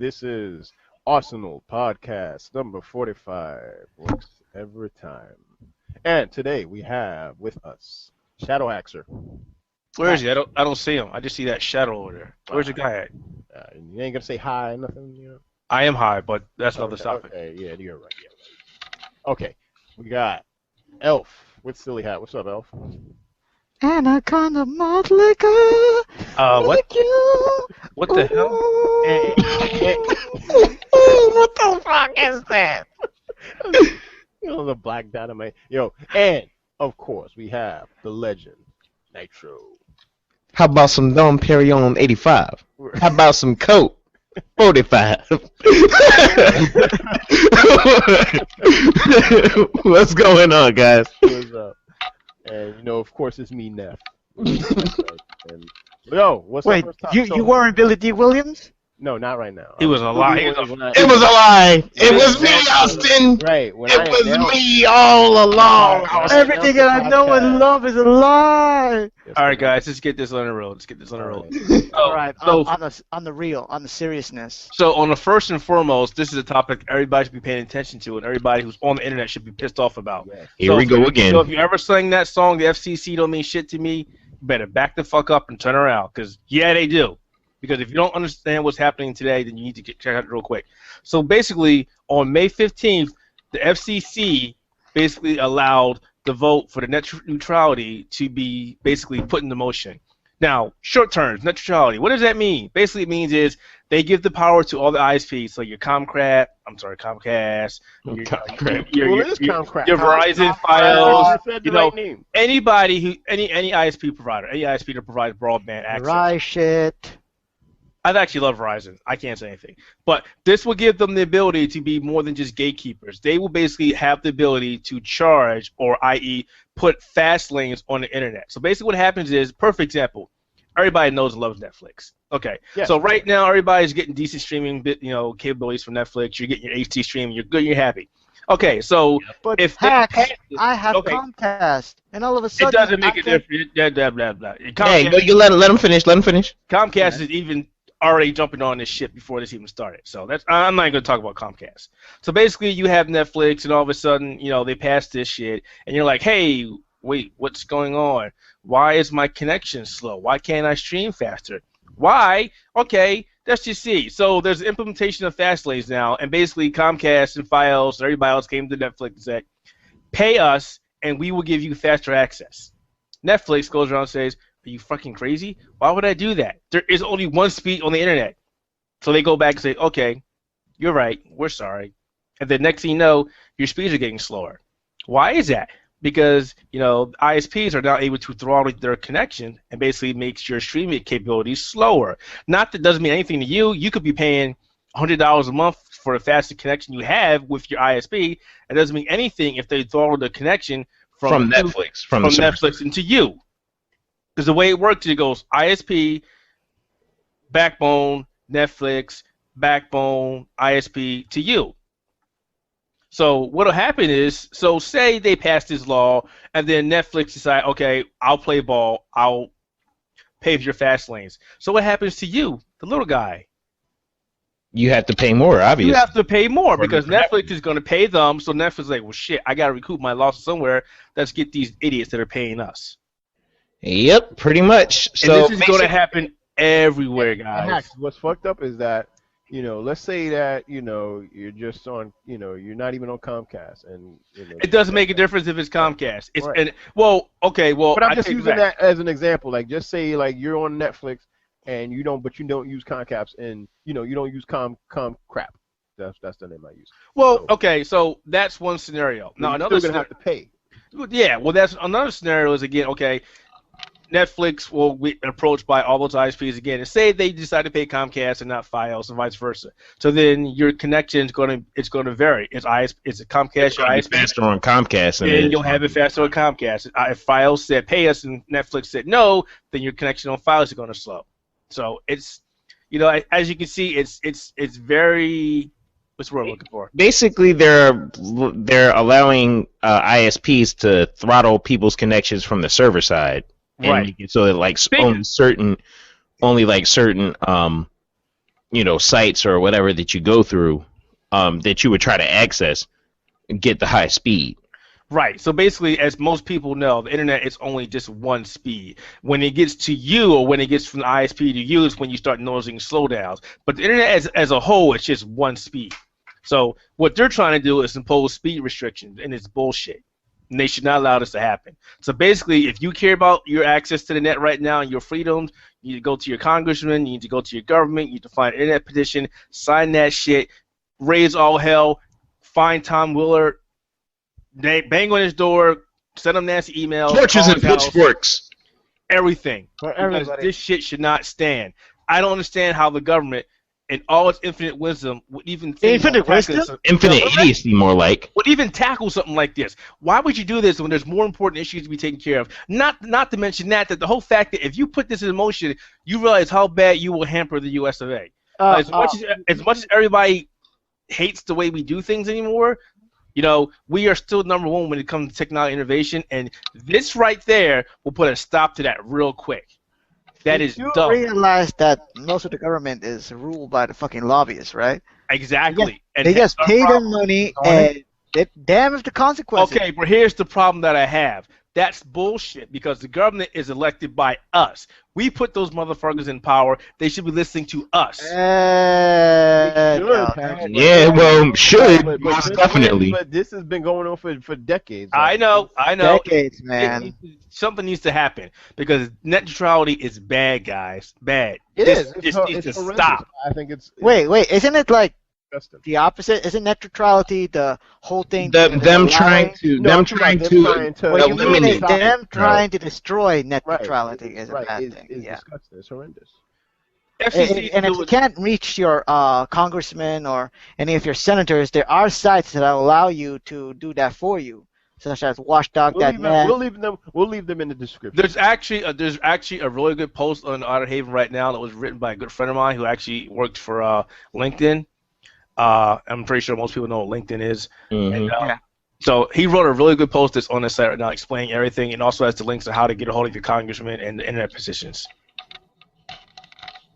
This is Arsenal Podcast number 45. Works every time. And today we have with us Shadow Axer. Where is he? I don't see him. I just see that shadow over there. Where's the guy at? You ain't gonna say hi, nothing, you know? I am high, but that's another topic. Okay, yeah, you're right. Okay, we got Elf with Silly Hat. What's up, Elf? Anaconda malt liquor. What? You. What the hell? What the fuck is that? You know, the Black Dynamite. Yo, and of course we have the legend, Nitro. How about some Dom Perignon 85? How about some Coke 45? What's going on, guys? What's up? And you know, of course, it's me, Neff. And, yo, what's Wait, up? you weren't Billy D. Williams? No, not right now. He was a lie. It was a lie. It was me, Austin. Right. It was me all along. Everything that I know and love is a lie. All right, guys, let's get this on the road. All right, So, on the seriousness. so on the first and foremost, this is a topic everybody should be paying attention to, and everybody who's on the internet should be pissed off about. Here we go again. So if you ever sang that song, the FCC don't mean shit to me, you better back the fuck up and turn around, because, yeah, they do. Because if you don't understand what's happening today, then you need to check out it real quick. So basically, on May 15th, the FCC basically allowed the vote for the net neutrality to be basically put into motion. Now, short terms, net neutrality, what does that mean? Basically, it means is they give the power to all the ISPs, so your Comcast, your Verizon files, you know, anybody who, any ISP provider, any ISP that provides broadband access. Right shit. I actually love Verizon. I can't say anything. But this will give them the ability to be more than just gatekeepers. They will basically have the ability to charge, or i.e. put fast lanes on the internet. So basically what happens is, perfect example, everybody knows and loves Netflix. Okay. Yeah. So right now everybody's getting decent streaming capabilities from Netflix. You're getting your HD streaming. You're good. You're happy. Okay, so but if I have Comcast, and all of a sudden it doesn't make a difference. Blah, blah, blah. Hey, no, you let him finish. Comcast is even already jumping on this shit before this even started. So I'm not going to talk about Comcast. So basically, you have Netflix, and all of a sudden, you know, they pass this shit, and you're like, hey, wait, what's going on? Why is my connection slow? Why can't I stream faster? Why? Okay, let's just see. So there's an implementation of fast lanes now, and basically Comcast and Fios and everybody else came to Netflix and said, pay us, and we will give you faster access. Netflix goes around and says, are you fucking crazy? Why would I do that? There is only one speed on the internet. So they go back and say, okay, you're right, we're sorry. And then next thing you know, your speeds are getting slower. Why is that? Because, you know, ISPs are now able to throttle their connection and basically makes your streaming capabilities slower. Not that it doesn't mean anything to you. You could be paying $100 a month for a faster connection you have with your ISP. It doesn't mean anything if they throttle the connection from Netflix, from Netflix into you. Because the way it works, it goes ISP, backbone, Netflix, backbone, ISP to you. So what will happen is, so say they pass this law, and then Netflix decide, okay, I'll play ball, I'll pay for your fast lanes. So what happens to you, the little guy? You have to pay more, obviously. You have to pay more because Netflix is going to pay them. So Netflix is like, well, shit, I got to recoup my losses somewhere. Let's get these idiots that are paying us. Yep, pretty much. So and this is going to happen everywhere, guys. What's fucked up is that, you know, let's say that, you know, you're just on, you know, you're not even on Comcast, and you know, it doesn't make a difference if it's Comcast. It's right. And okay, but I'm just using that as an example. Like, just say like you're on Netflix and you don't use Comcast, and you know you don't use crap. That's the name I use. Well, so, okay, so that's one scenario. Now another still gonna have to pay. Yeah, well, that's another scenario. Is again, okay, Netflix will be approached by all those ISPs again, and say they decide to pay Comcast and not Fios, and vice versa. So then your connection is going to vary. It's a Comcast your ISP faster on Comcast, and you'll have it faster on Comcast. If Fios said pay us and Netflix said no, then your connection on Fios is going to slow. So it's, you know, as you can see, it's very. What's the word I'm looking for? Basically, they're allowing ISPs to throttle people's connections from the server side. Right. So that only certain sites or whatever that you go through, that you would try to access, get the high speed. Right. So basically, as most people know, the internet is only just one speed. When it gets to you, or when it gets from the ISP to you, is when you start noticing slowdowns. But the internet as a whole, it's just one speed. So what they're trying to do is impose speed restrictions, and it's bullshit. And they should not allow this to happen. So basically, if you care about your access to the net right now and your freedoms, you need to go to your congressman, you need to go to your government, you need to find an internet petition, sign that shit, raise all hell, find Tom Willard, bang on his door, send him nasty emails, Torches and pitchforks. Everything. For Because everybody. this shit should not stand. I don't understand how the government, in all its infinite wisdom, would even think Infinite about tackling wisdom? Infinite idiocy, more like. would even tackle something like this. Why would you do this when there's more important issues to be taken care of? Not to mention that the whole fact that if you put this in motion, you realize how bad you will hamper the U.S. of A. As much as everybody hates the way we do things anymore, we are still number one when it comes to technology innovation, and this right there will put a stop to that real quick. That is You dumb. realize that most of the government is ruled by the fucking lobbyists, right? Exactly. They just pay them money and they damn if the consequences. Okay, but here's the problem that I have. That's bullshit because the government is elected by us. We put those motherfuckers in power. They should be listening to us. Yeah, well, should, most definitely. But this has been going on for decades. I know. Decades, man. Something needs to happen because net neutrality is bad, guys. Bad. It This is. just needs to horrendous. stop. I think it's Wait, isn't it like disgusting. the opposite? Isn't net neutrality the whole thing? Them trying to What you mean is eliminate. them trying to destroy net Right. neutrality is a Right. bad It's thing. it's Yeah. disgusting. It's horrendous. FCC And if you can't reach your congressman or any of your senators, there are sites that allow you to do that for you, such as watchdog.net. We'll leave them in the description. There's actually a really good post on Outerhaven right now that was written by a good friend of mine who actually worked for LinkedIn. I'm pretty sure most people know what LinkedIn is. Mhm. And, so he wrote a really good post that's on the site right now explaining everything and also has the links to how to get a hold of your congressman and the internet positions.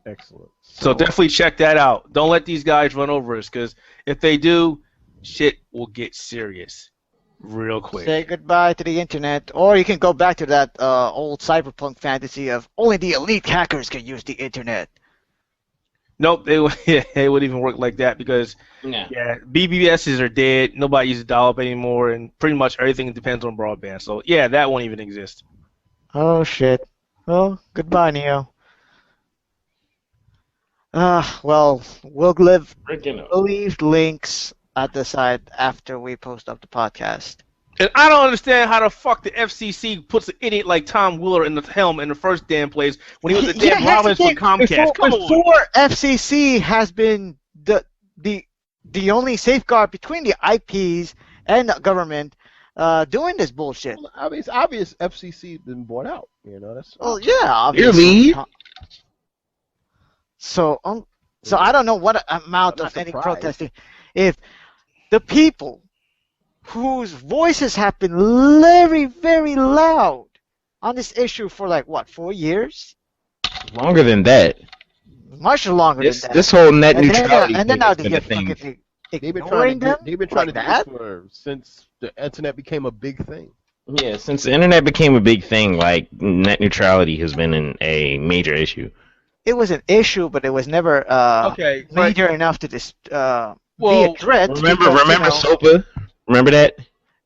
Excellent. So definitely check that out. Don't let these guys run over us because if they do, shit will get serious real quick. Say goodbye to the internet, or you can go back to that old cyberpunk fantasy of only the elite hackers can use the internet. Nope, they wouldn't even work like that because BBSs are dead. Nobody uses dial-up anymore, and pretty much everything depends on broadband. So yeah, that won't even exist. Oh shit. Well, goodbye, Neo. Well, we'll leave links at the site after we post up the podcast. And I don't understand how the fuck the FCC puts an idiot like Tom Wheeler in the helm in the first damn place when he was a damn Robins for Comcast. Come on. Before FCC has been the only safeguard between the IPs and the government doing this bullshit. Well, I mean, it's obvious FCC's been bought out. That's. Well, yeah, obviously. So I don't know what amount of any protesting. If the people whose voices have been very, very loud on this issue for 4 years? Longer than that. Much longer than that. This whole net neutrality and then now they thing get has been a thing. fucking They've been ignoring them. They've been trying like to do that. this since the internet became a big thing. Yeah, since the internet became a big thing, net neutrality has been a major issue. It was an issue, but it was never major enough to be a threat. Remember SOPA? Remember that?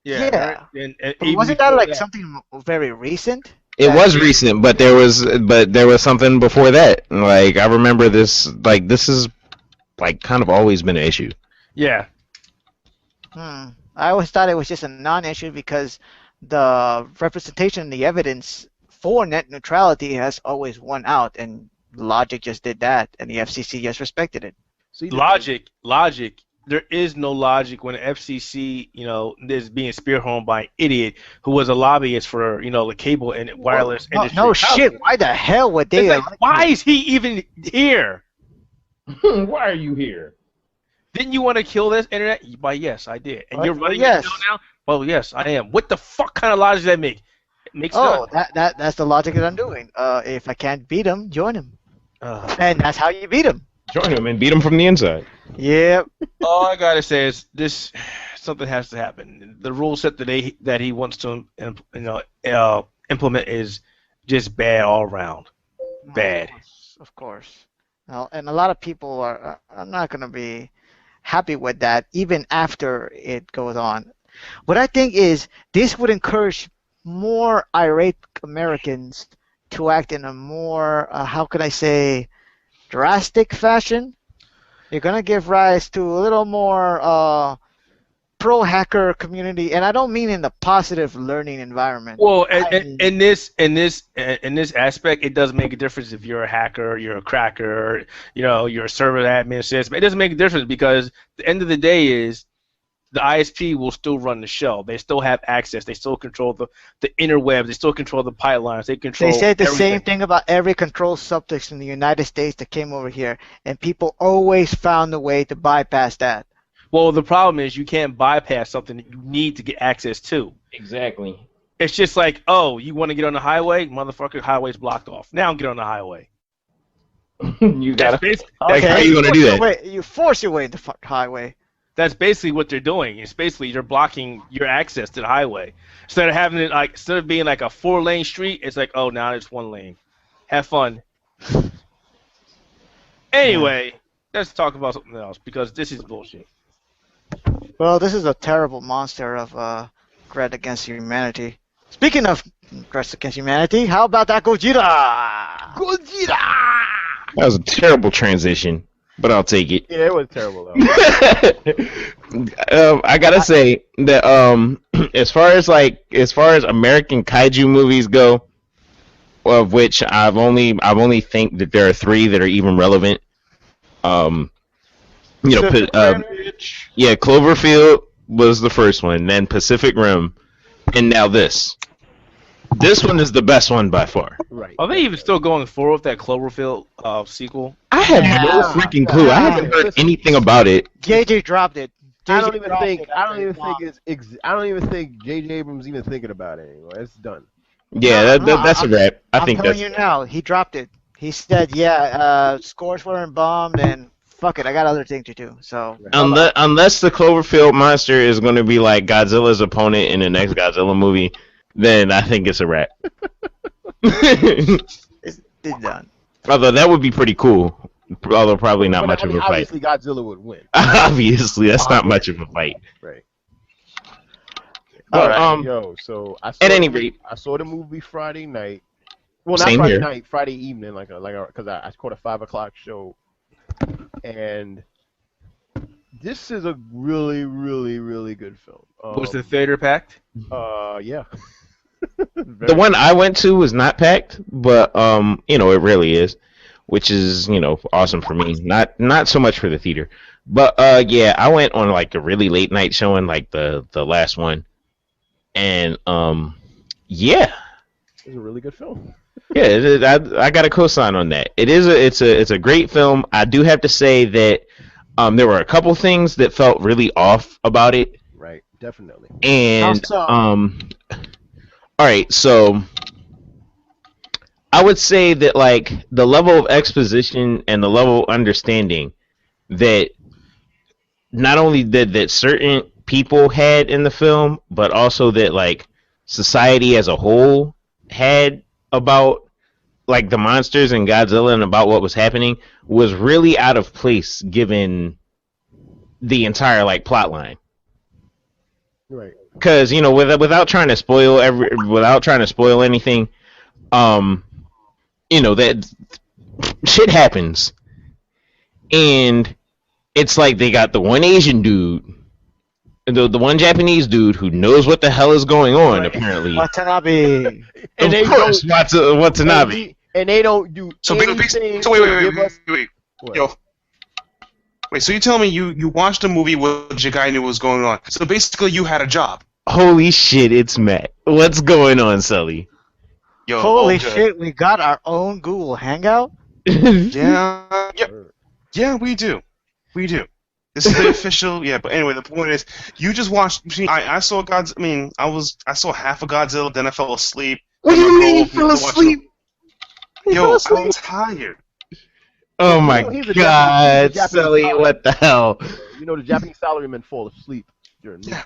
Yeah. And even wasn't before that something very recent? It was recent, but there was something before that. I remember this. This is kind of always been an issue. Yeah. I always thought it was just a non-issue because the representation, the evidence for net neutrality has always won out, and Logic just did that, and the FCC just respected it. Logic. There is no logic when the FCC, is being spearheaded by an idiot who was a lobbyist for, the cable and wireless industry. No shit. Why the hell would they? Why is he even here? Why are you here? Didn't you want to kill this internet? Why, yes, I did. And you're running yes. it now? Well, yes, I am. What the fuck kind of logic does that make? It makes none. That's the logic that I'm doing. If I can't beat him, join him. And that's how you beat him. Join him and beat him from the inside. Yep. All I gotta say is this: something has to happen. The rule set that he wants to implement is just bad all around. Bad. Of course. Now, and a lot of people are not going to be happy with that even after it goes on. What I think is this would encourage more irate Americans to act in a more, how can I say, drastic fashion. You're going to give rise to a little more pro-hacker community, and I don't mean in the positive learning environment. Well, in this aspect, it does make a difference if you're a hacker, you're a cracker, you're a server admin system. It doesn't make a difference because the end of the day is the ISP will still run the show. They still have access. They still control the interwebs. They still control the pipelines. They said the everything. Same thing about every control subject in the United States that came over here, and people always found a way to bypass that. Well, the problem is you can't bypass something that you need to get access to. Exactly. It's just like, oh, you want to get on the highway? Motherfucker, highway's blocked off. Now get on the highway. You gotta. Okay. How are you gonna do that? You force your way into the highway. That's basically what they're doing. It's basically you're blocking your access to the highway. Instead of being like a 4-lane street, it's like, oh, now it's 1 lane. Have fun. Anyway, let's talk about something else because this is bullshit. Well, this is a terrible monster of threat against humanity. Speaking of threats against humanity, how about that Godzilla? Godzilla! That was a terrible transition, but I'll take it. Yeah, it was terrible though. I gotta say that as far as American kaiju movies go, of which I've only think that there are 3 that are even relevant. Cloverfield was the first one, then Pacific Rim, and now this. This one is the best one by far. Right. Are they even still going forward with that Cloverfield sequel? I have no freaking clue. I haven't heard anything about it. JJ dropped it. I don't even think J.J. Abrams even thinking about it anymore. It's done. Yeah, that's a wrap. I'm telling you now, he dropped it. He said, scores weren't bombed, and fuck it, I got other things to do. So unless the Cloverfield monster is going to be like Godzilla's opponent in the next Godzilla movie, then I think it's a wrap. It's done. Although that would be pretty cool. Although probably not much of a fight. Obviously, Godzilla would win. Obviously, that's not much of a fight. Right. But, so at any rate, I saw the movie Friday night. Well, not Same Friday here. night, Friday evening, because I caught a 5:00 show, and this is a really, really, really good film. Was the theater packed? Yeah. The one I went to was not packed, but it really is, which is awesome for me. Not so much for the theater, but yeah, I went on like a really late night showing, like the last one, and yeah, it's a really good film. Yeah, I got a cosign on that. It's a great film. I do have to say that there were a couple things that felt really off about it. Right, definitely. And all right, so I would say that like the level of exposition and the level of understanding that not only that certain people had in the film, but also that like society as a whole had about like the monsters and Godzilla and about what was happening was really out of place given the entire like plot line. Right. Because without trying to spoil anything, that shit happens, and it's like they got the one Asian dude, the one Japanese dude who knows what the hell is going on, apparently. Watanabe. And of course, Watanabe. And they don't do anything. So wait. Yo. Wait, so you telling me you watched a movie which a guy knew what was going on. So basically you had a job. Holy shit, it's Matt. What's going on, Sully? Yo, holy shit, we got our own Google Hangout? Yeah, we do. This is the official, but anyway, the point is, you just watched, I saw I saw half of Godzilla, then I fell asleep. What do you mean you fell asleep? Yo, I'm tired. Oh my He's a God, Japanese Sully, salaryman. what the hell? You know, the Japanese salarymen fall asleep during Yeah.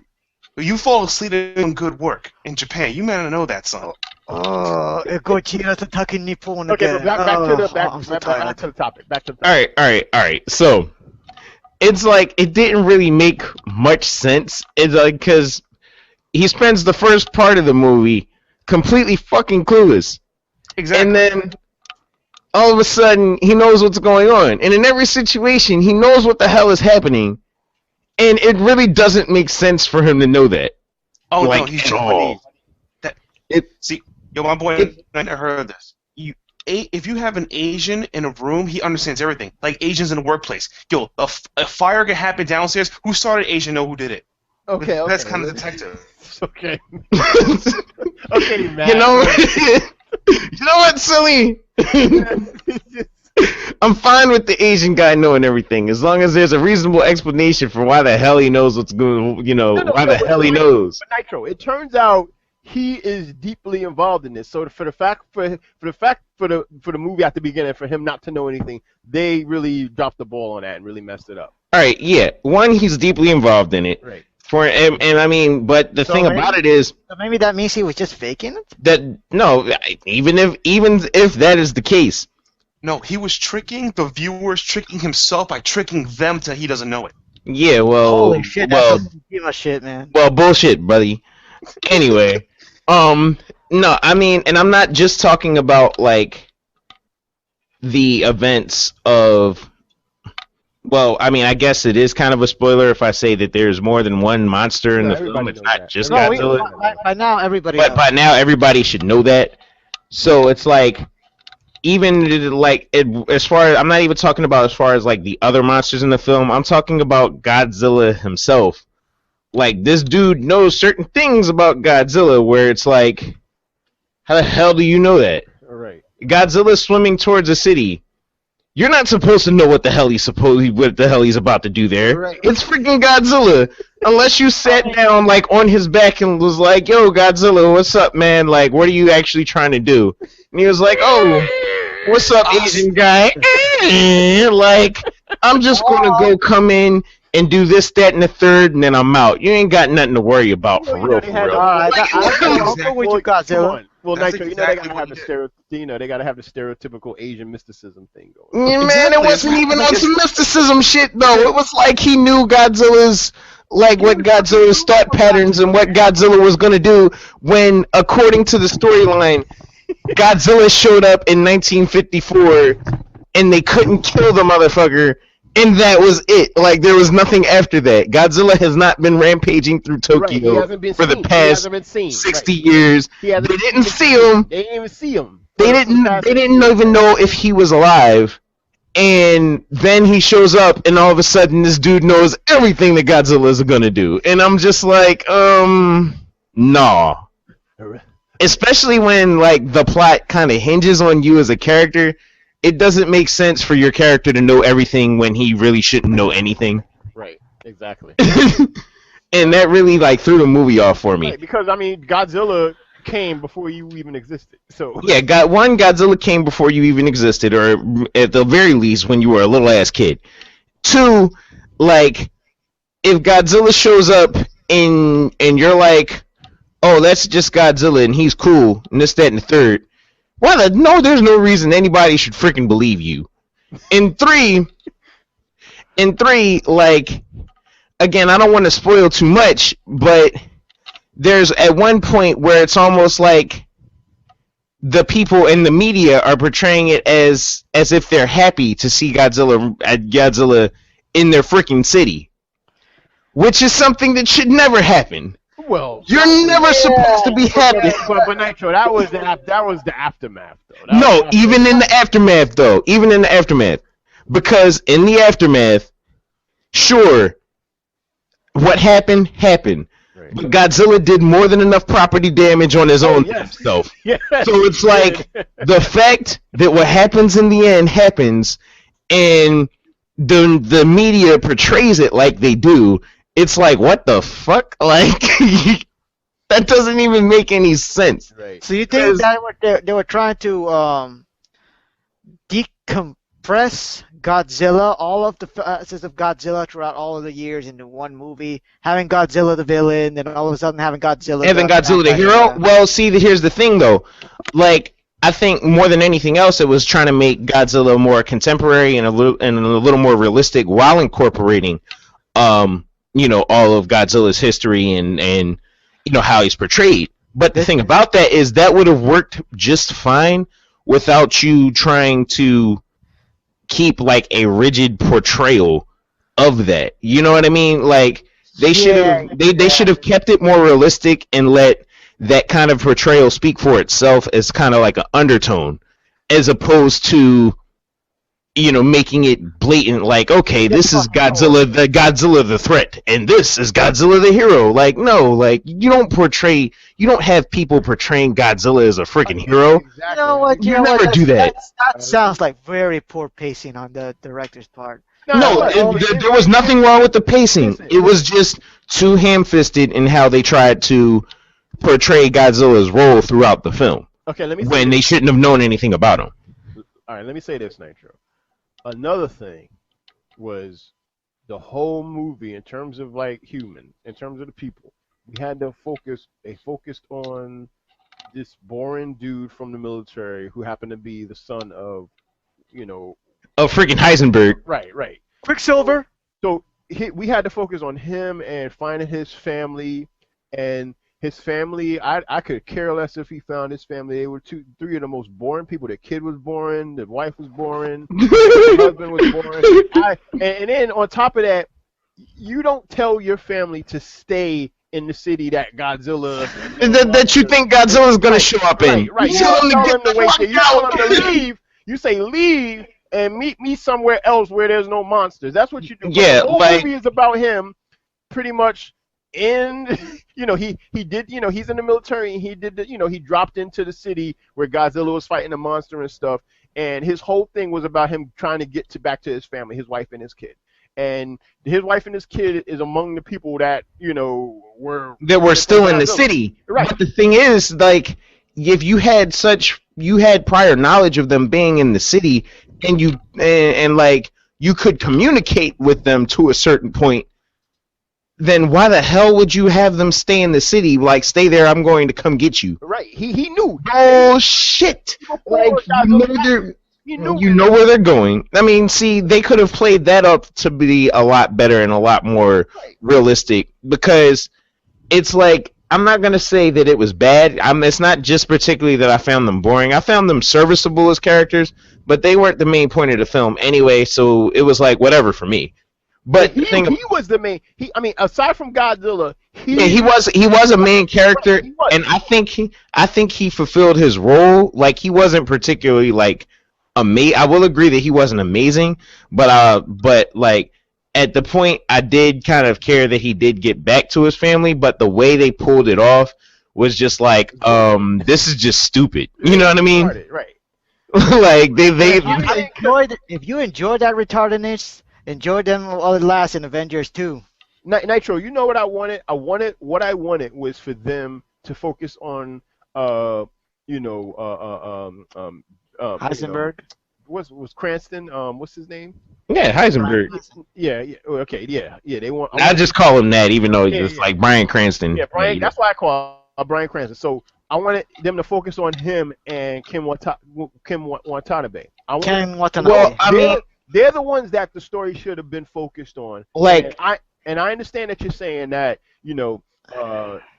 movies. You fall asleep doing good work in Japan. You might not know that, son. Gojira's attacking Nippon Okay, again. but back to the I'm so back tired. to the topic. Back to the All topic. right. So it's like it didn't really make much sense. It's like because he spends the first part of the movie completely fucking clueless, Exactly. and then all of a sudden he knows what's going on, and in every situation he knows what the hell is happening, and it really doesn't make sense for him to know that. Oh like, no, he's at all. Japanese. See, yo, my boy, I never heard of this. If you have an Asian in a room, he understands everything. Like Asians in the workplace. Yo, a fire could happen downstairs. Who started Asian? Know who did it. Okay. That's kind of detective. Okay. Okay, man. You know, you know what, Silly? I'm fine with the Asian guy knowing everything, as long as there's a reasonable explanation for why the hell he knows what's going. You know, why the hell he knows. But Nitro, it turns out he is deeply involved in this. So for the movie at the beginning, for him not to know anything, they really dropped the ball on that and really messed it up. All right, yeah. One, he's deeply involved in it. Right. And I mean, but the thing about it is So maybe that means he was just faking it? that no, even if that is the case, No, he was tricking the viewers, tricking himself by tricking them till he doesn't know it. yeah. Well, Holy shit, well, that's some shit, man. well, bullshit, buddy. Anyway, no, I mean, and I'm not just talking about like the events of. Well, I mean, I guess it is kind of a spoiler if I say that there's more than one monster in the film. It's not just Godzilla. By now, everybody But knows. by now, everybody should know that. So it's like, even like as far as I'm not even talking about as far as like the other monsters in the film. I'm talking about Godzilla himself. Like this dude knows certain things about Godzilla, where it's like, how the hell do you know that? All right. Godzilla's swimming towards a city. You're not supposed to know what the hell he's about to do there. Right. It's freaking Godzilla. Unless you sat down like on his back and was like, "Yo, Godzilla, what's up, man? Like, what are you actually trying to do?" And he was like, "Oh, what's up, Asian guy? Like, I'm just gonna go come in and do this, that, and the third, and then I'm out. You ain't got nothing to worry about for real, for real." I'll go with you, Godzilla. Well, That's Nitro, exactly they gotta what have he the they gotta have the stereotypical Asian mysticism thing going. Yeah, man, Exactly. it wasn't even on some mysticism shit though. It was like he knew Godzilla's what Godzilla's thought patterns and what Godzilla was gonna do when, according to the storyline, Godzilla showed up in 1954 and they couldn't kill the motherfucker, and that was it. Like there was nothing after that. Godzilla has not been rampaging through Tokyo for the past 60 years. They didn't see him. They didn't even see him. They didn't even know if he was alive. And then he shows up, and all of a sudden, this dude knows everything that Godzilla is gonna do. And I'm just like, nah. Especially when like the plot kind of hinges on you as a character, it doesn't make sense for your character to know everything when he really shouldn't know anything. Right. Exactly. And that really like threw the movie off for me. Right, because I mean, Godzilla came before you even existed. So Yeah, Godzilla came before you even existed, or at the very least when you were a little ass kid. Two, like, if Godzilla shows up and you're like, oh, that's just Godzilla and he's cool, and this, that, and the third, no, there's no reason anybody should freaking believe you. And three, like, again, I don't want to spoil too much, but there's at one point where it's almost like the people in the media are portraying it as if they're happy to see Godzilla in their freaking city, which is something that should never happen. well, You're never supposed to be happy. but Nitro, that was the aftermath though. No, even in the aftermath though, because in the aftermath, sure, what happened. Right. But Godzilla did more than enough property damage on his own yes. self. Yes. So it's like the fact that what happens in the end happens, and the media portrays it like they do. It's like, what the fuck? Like, that doesn't even make any sense. Right. So you think that they were trying to compress Godzilla, all of the facets of Godzilla throughout all of the years into one movie, having Godzilla the villain, then all of a sudden having Godzilla the hero. Well, see, here's the thing though, like I think more than anything else, it was trying to make Godzilla more contemporary and a little more realistic while incorporating, all of Godzilla's history and how he's portrayed. But the thing about that is that would have worked just fine without you trying to keep like a rigid portrayal of that. You know what I mean? Like they should have kept it more realistic and let that kind of portrayal speak for itself as kind of like an undertone, as opposed to making it blatant, like, okay, this is Godzilla the threat, and this is Godzilla the hero. Like, no, like you don't have people portraying Godzilla as a freaking hero. Exactly. You know what? You never do that. That sounds like very poor pacing on the director's part. There was nothing wrong with the pacing. It was just too ham-fisted in how they tried to portray Godzilla's role throughout the film. Okay, let me. When they shouldn't have known anything about him. All right, let me say this, Nitro. Another thing was the whole movie in terms of like in terms of the people. We had to focus. They focused on this boring dude from the military who happened to be the son of, of freaking Heisenberg. Right. Quicksilver. So we had to focus on him and finding his family, and his family. I could care less if he found his family. They were three of the most boring people. The kid was boring. The wife was boring. The husband was boring. And then on top of that, you don't tell your family to stay in the city that Godzilla that you think Godzilla's gonna show up in. Right. You tell them to wait. You tell them to leave. You say leave and meet me somewhere else where there's no monsters. That's what you do. Yeah, the whole movie is about him, pretty much. And he did, he's in the military, and he did he dropped into the city where Godzilla was fighting a monster and stuff, and his whole thing was about him trying to get back to his family, his wife and his kid. And his wife and his kid is among the people that were still in the city. Right. But the thing is, like, if you had prior knowledge of them being in the city, and you could communicate with them to a certain point, then why the hell would you have them stay in the city? Like, stay there, I'm going to come get you. Right. He knew. Oh, shit. Like, you know where they're going. I mean, see, they could have played that up to be a lot better and a lot more realistic, because it's like, I'm not going to say that it was bad. It's not just particularly that I found them boring. I found them serviceable as characters, but they weren't the main point of the film anyway, so it was like, whatever for me. But he was the main. Aside from Godzilla, he was a main character, and I think he fulfilled his role. Like, he wasn't particularly like amazing. I will agree that he wasn't amazing, but like at the point, I did kind of care that he did get back to his family. But the way they pulled it off was just like, this is just stupid. You know what I mean? Right. Like they. If you enjoyed that retardedness, enjoy them while it lasts in Avengers 2. Nitro, you know what I wanted? What I wanted was for them to focus on, Heisenberg. Was Cranston? What's his name? Yeah, Heisenberg. Yeah. Okay. Yeah. They want. I just call him that, even though it's like Bryan Cranston. Yeah, Brian. That's why I call Bryan Cranston. So I wanted them to focus on him and Kim Watanabe. Ken Watanabe. Well, I mean, they're the ones that the story should have been focused on. Like, and I understand that you're saying that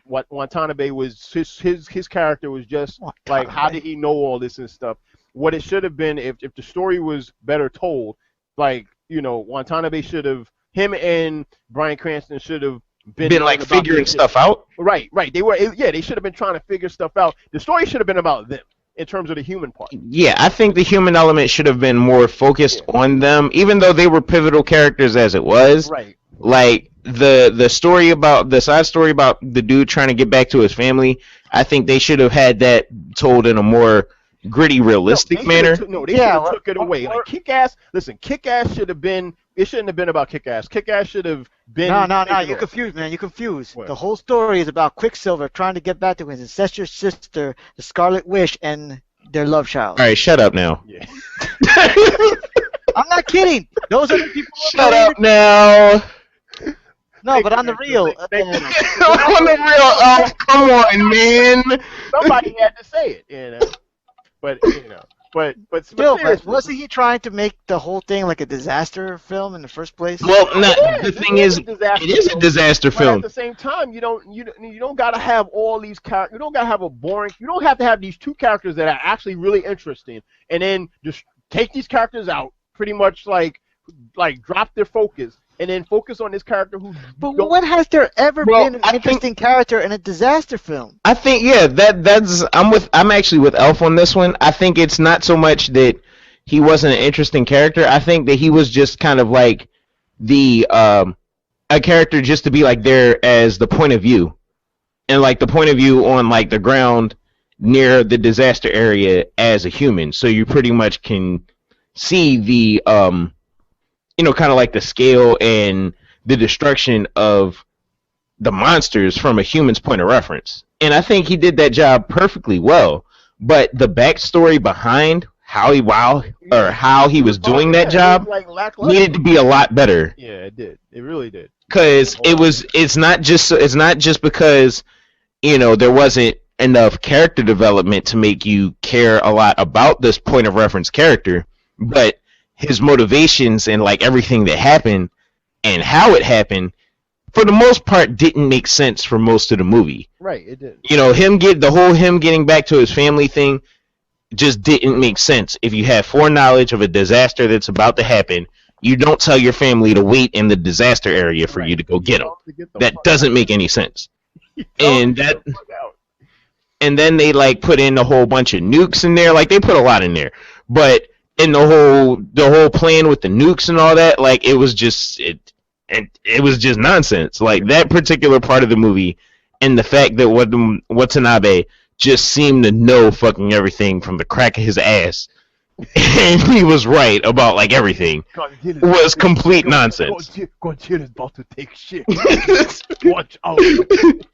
what Watanabe was his character was just like, how did he know all this and stuff? What it should have been, if the story was better told, like, Watanabe should have, him and Bryan Cranston should have been like figuring stuff out. Right. They should have been trying to figure stuff out. The story should have been about them in terms of the human part. Yeah, I think the human element should have been more focused on them, even though they were pivotal characters as it was. Right. Like the side story about the dude trying to get back to his family, I think they should have had that told in a more gritty, realistic manner. They should have took it away. Like Kick-Ass, Kick-Ass should have been. It shouldn't have been about Kick-Ass. Kick-Ass should have been. No. You confused, man. You confused. What? The whole story is about Quicksilver trying to get back to his incestuous sister, the Scarlet Witch, and their love child. All right, shut up now. Yeah. I'm not kidding. Those are the people. Shut up now. No, but on the real. On the real. Oh, come on, man. Somebody had to say it, But but still, seriously, wasn't he trying to make the whole thing like a disaster film in the first place? Well, the thing is, it is a disaster but film. at the same time, you don't gotta have all these characters. You don't gotta have a boring. You don't have to have these two characters that are actually really interesting, and then just take these characters out. Pretty much like drop their focus. And then focus on this character who. But when has there ever been an interesting character in a disaster film? I think I'm actually with Elf on this one. I think it's not so much that he wasn't an interesting character. I think that he was just kind of like the a character just to be like there as the point of view, and like the point of view on like the ground near the disaster area as a human. So you pretty much can see the kind of like the scale and the destruction of the monsters from a human's point of reference. And I think he did that job perfectly well. But the backstory behind how he was doing that job needed to be a lot better. Yeah, it did. It really did. Because it's not just because there wasn't enough character development to make you care a lot about this point of reference character, but his motivations and like everything that happened and how it happened, for the most part, didn't make sense for most of the movie. Right, it did. Him getting back to his family thing just didn't make sense. If you have foreknowledge of a disaster that's about to happen, you don't tell your family to wait in the disaster area for you to go get them. That doesn't make any sense. And then they like put in a whole bunch of nukes in there. Like they put a lot in there, but. And the whole plan with the nukes and all that, like it was just nonsense. Like that particular part of the movie, and the fact that Watanabe just seemed to know fucking everything from the crack of his ass, and he was right about like everything, was complete nonsense. Godzilla's about to take shit. Watch out!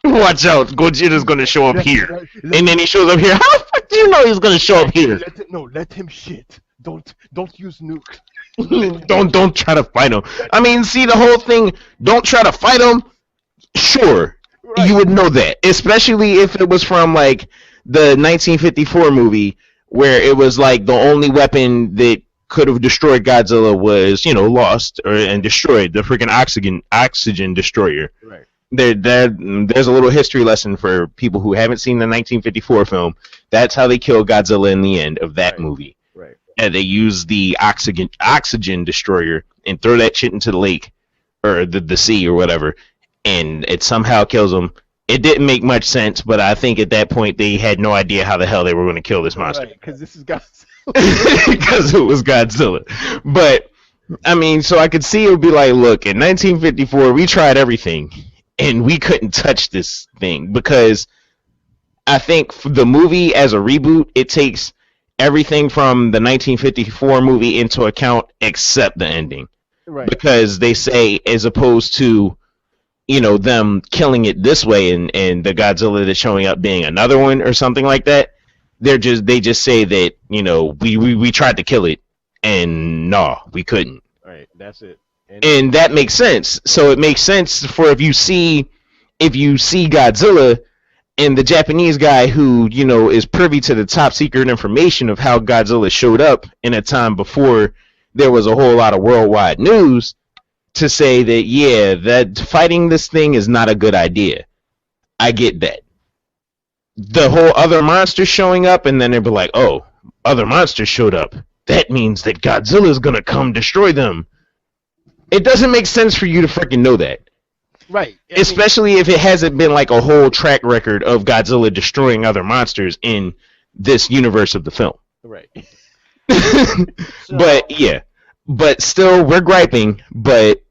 Watch out! Godzilla's gonna show up here, and then he shows up here. How the fuck do you know he's gonna show up here? Let him shit. Don't use nuke. don't try to fight him. I mean, see the whole thing. Don't try to fight him. Sure, right. You would know that, especially if it was from like the 1954 movie, where it was like the only weapon that could have destroyed Godzilla was lost and destroyed, the freaking oxygen destroyer. Right. There's a little history lesson for people who haven't seen the 1954 film. That's how they kill Godzilla in the end of that movie. Right. And they use the oxygen destroyer and throw that shit into the lake or the sea or whatever, and it somehow kills them. It didn't make much sense, but I think at that point they had no idea how the hell they were going to kill this monster. Right, because this is Godzilla. Because it was Godzilla. But I mean, so I could see it would be like, look, in 1954 we tried everything and we couldn't touch this thing, because I think for the movie as a reboot, it takes everything from the 1954 movie into account except the ending. Right. Because they say, as opposed to them killing it this way and the Godzilla that's showing up being another one or something like that, they just say that we tried to kill it and no, we couldn't. Right, that's it. And that makes sense. So it makes sense for if you see Godzilla and the Japanese guy who is privy to the top secret information of how Godzilla showed up in a time before there was a whole lot of worldwide news, to say that, yeah, that fighting this thing is not a good idea. I get that. The whole other monsters showing up, and then they'd be like, oh, other monsters showed up. That means that Godzilla's gonna come destroy them. It doesn't make sense for you to freaking know that. Right. Especially if it hasn't been like a whole track record of Godzilla destroying other monsters in this universe of the film. Right. But yeah. But still, we're griping, but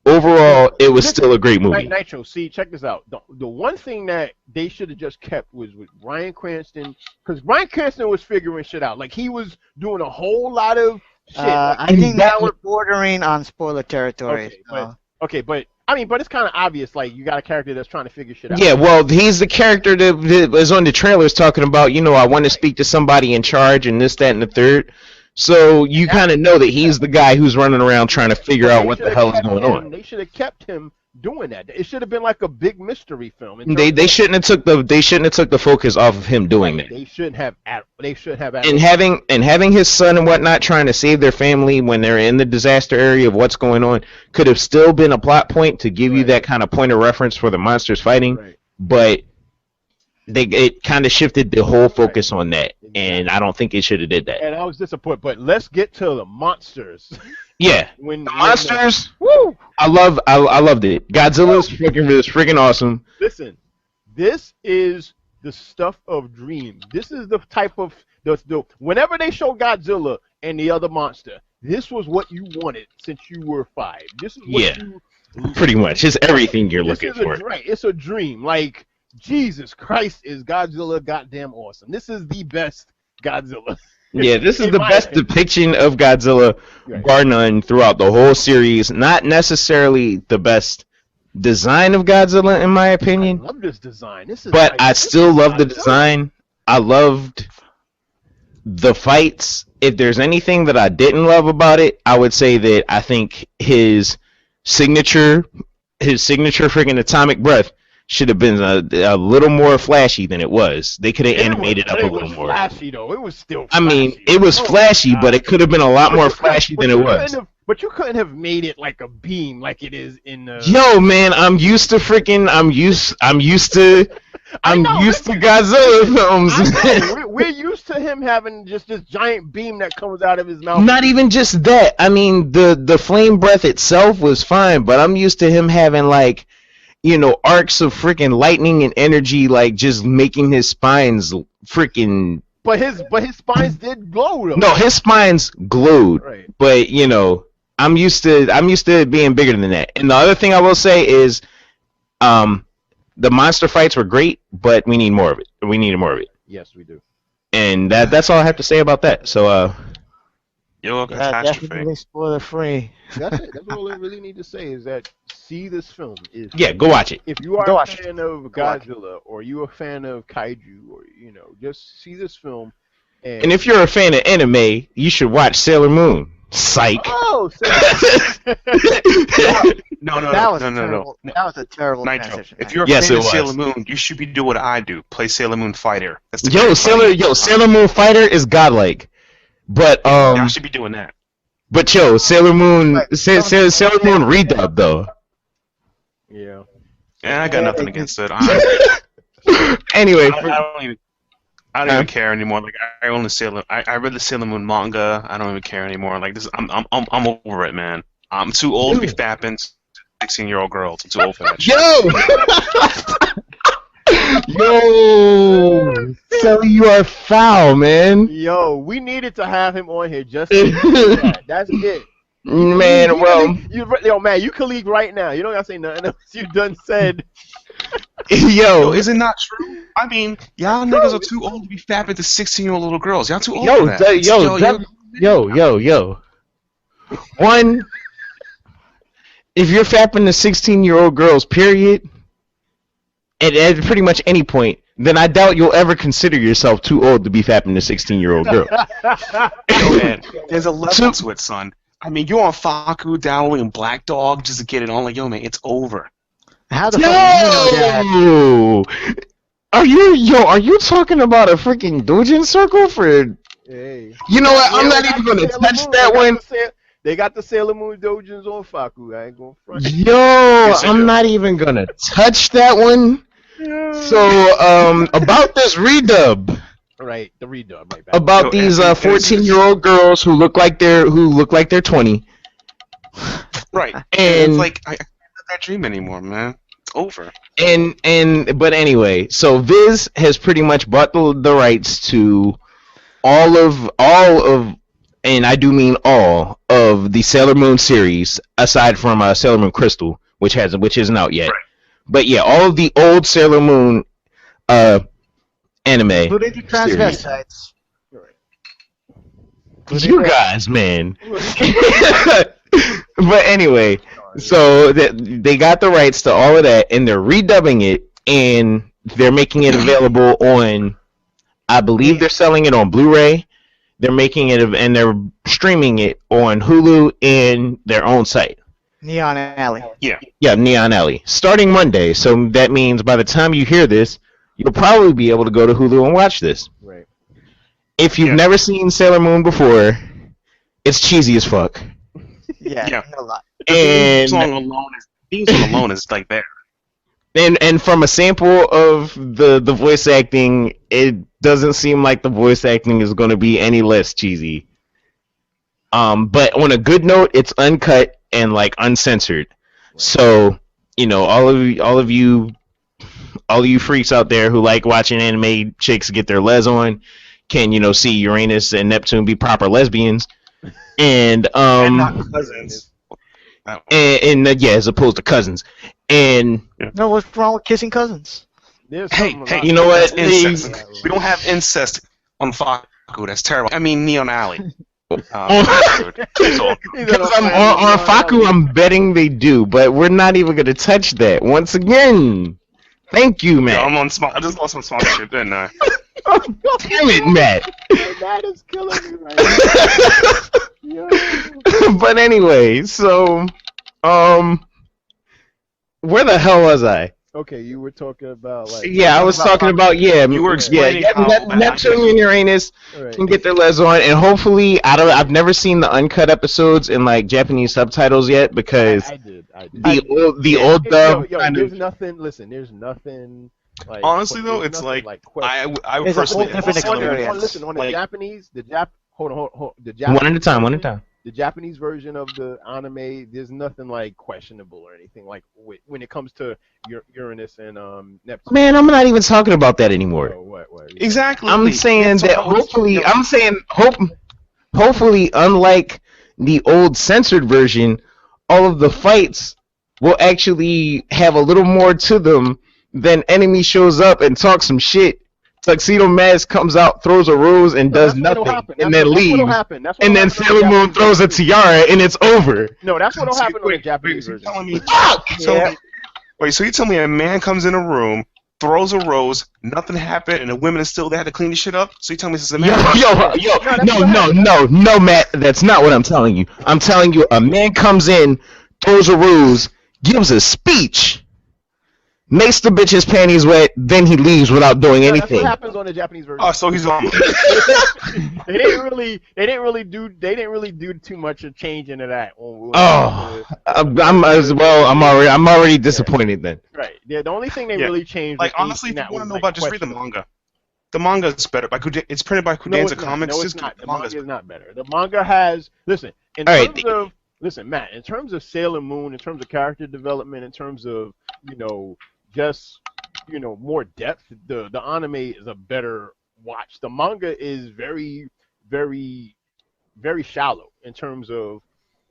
overall, it was still a great movie. Nitro, see, check this out. The one thing that they should have just kept was with Bryan Cranston, because Bryan Cranston was figuring shit out. Like, he was doing a whole lot of shit. I think now we're bordering on spoiler territory. Okay, but I mean, but it's kind of obvious. Like, you got a character that's trying to figure shit out. Yeah, well, he's the character that was on the trailers talking about, I want to speak to somebody in charge and this, that, and the third. So you kind of know that he's the guy who's running around trying to figure out what the hell is going on. They should have kept him doing that. It should have been like a big mystery film. They shouldn't have took the focus off of him doing that. They should have. And having his son and whatnot trying to save their family when they're in the disaster area of what's going on could have still been a plot point to give you that kind of point of reference for the monsters fighting, but it kind of shifted the whole focus on that, and I don't think it should have did that. And I was disappointed. But let's get to the monsters. Yeah, monsters. Woo! I loved it. Godzilla is freaking awesome. Listen, this is the stuff of dreams. This is the type of whenever they show Godzilla and the other monster, this was what you wanted since you were 5. This is what pretty much. It's everything you're looking for. Right, it's a dream. Like, Jesus Christ, is Godzilla goddamn awesome. This is the best Godzilla. Yeah, this is the best depiction of Godzilla, bar none, throughout the whole series. Not necessarily the best design of Godzilla, in my opinion. I love this design. But I still love the design. I loved the fights. If there's anything that I didn't love about it, I would say that I think his signature freaking atomic breath should have been a little more flashy than it was. They could have animated up a little more. Flashy though. It was still. I mean, it was flashy, but it could have been a lot more flashy than it was. But you couldn't have made it like a beam, like it is in. Yo, man, I'm used to Godzilla films. We're used to him having just this giant beam that comes out of his mouth. Not even just that. I mean, the flame breath itself was fine, but I'm used to him having like, arcs of freaking lightning and energy, like just making his spines freaking. But his spines did glow though. No, his spines glowed. Right. But I'm used to it being bigger than that. And the other thing I will say is, the monster fights were great, but we need more of it. We needed more of it. Yes, we do. And that's all I have to say about that. So, definitely spoiler free. That's it. That's all I really need to say is that see this film. Go watch it. If you are a fan of Godzilla or you a fan of kaiju or just see this film. And if you're a fan of anime, you should watch Sailor Moon. Psych. Oh, No. That was a terrible transition. If you're a fan of Sailor Moon, you should be doing what I do. Play Sailor Moon Fighter. Sailor Moon Fighter is godlike. But I should be doing that. But Sailor Moon redub though. Yeah. Yeah, I got nothing against it. Anyway, I don't even care anymore. Like I read the Sailor Moon manga. I don't even care anymore. Like this, I'm over it, man. I'm too old to be fapping 16-year-old girls. I'm too old for that shit. Yo, Sally, you are foul, man. Yo, we needed to have him on here just to do that. That's it. Man, man, you can leave right now. You don't gotta say nothing else you done said. Yo, is it not true? I mean, y'all niggas are too old to be fapping to 16-year-old little girls. Y'all too old for that. Yo. One, if you're fapping to 16-year-old girls, period, at pretty much any point, then I doubt you'll ever consider yourself too old to be fapping to 16-year-old girls. Yo, man, there's a level to it, son. I mean, you're on Faku downloading Black Dog just to get it on. Like, yo, man, it's over. How the fuck do you know that? Are you talking about a freaking doujin circle for? Hey. You know what? I'm not even gonna touch that one. They got the Sailor Moon doujins on Faku. I ain't gonna front. I'm not even gonna touch that one. Yeah. So, about this redub. Right, the redub. Right, about these 14-year-old girls who look like they're 20. Right, and it's like I can't live that dream anymore, man. It's over. But anyway, so Viz has pretty much bought the rights to all of, and I do mean all of the Sailor Moon series, aside from Sailor Moon Crystal, which isn't out yet. Right. But yeah, all of the old Sailor Moon anime. Including the transvestites. You guys, man. But anyway, so they got the rights to all of that, and they're redubbing it, and they're making it available on, I believe they're selling it on Blu-ray, they're making it and they're streaming it on Hulu and their own site. Neon Alley. Yeah, Neon Alley. Starting Monday, so that means by the time you hear this, you'll probably be able to go to Hulu and watch this. Right. If you've never seen Sailor Moon before, it's cheesy as fuck. Yeah. No lie. And theme song alone is like there. And from a sample of the voice acting, it doesn't seem like the voice acting is going to be any less cheesy. But on a good note, it's uncut and like uncensored. So, you know, all of you freaks out there who like watching anime chicks get their les on can, you know, see Uranus and Neptune be proper lesbians. And not cousins. And as opposed to cousins. And no, what's wrong with kissing cousins? Hey, you know what? Incest. We don't have incest on Faku. That's terrible. I mean, Neon Alley. Because I'm on Faku, I'm betting they do, but we're not even going to touch that. Once again, thank you, Matt. Yeah, I just lost some sponsorship, didn't I? Damn it, Matt. That is killing me right now. But anyway, so, where the hell was I? Okay, you were talking about like. Yeah, I was talking about You were explaining how Neptune and Uranus can get their les on, and hopefully, I've never seen the uncut episodes in like Japanese subtitles yet because I did. the old dub. There's nothing. Listen, there's nothing. Like, honestly, though, it's like I would personally. Listen, on the Japanese, hold on. The Japanese one at a time. The Japanese version of the anime, there's nothing like questionable or anything like when it comes to Uranus and Neptune. Man, I'm not even talking about that anymore. Oh, what? Exactly. I'm saying that hopefully, unlike the old censored version, all of the fights will actually have a little more to them than enemy shows up and talks some shit. Tuxedo Mask comes out, throws a rose, and does nothing, and then leaves. And then Sailor Moon throws a tiara, and it's over. No, that's what'll happen on the Japanese version. Wait, so you tell me a man comes in a room, throws a rose, nothing happened, and the women are still there to clean the shit up? So you tell me this is a man? No, Matt, that's not what I'm telling you. I'm telling you, a man comes in, throws a rose, gives a speech, makes the bitch's panties wet, then he leaves without doing anything. That's what happens on the Japanese version. Oh, so he's on. They didn't really do too much of change into that. I'm already disappointed then. Right. Yeah, the only thing they really changed. Like honestly, if you want to know about, just read the manga. The manga is better. It's printed by Kudenza Comics. No, it's not. The manga is not better. The manga has Listen, Matt, in terms of Sailor Moon, in terms of character development, in terms of, more depth, the anime is a better watch. The manga is very, very, very shallow in terms of,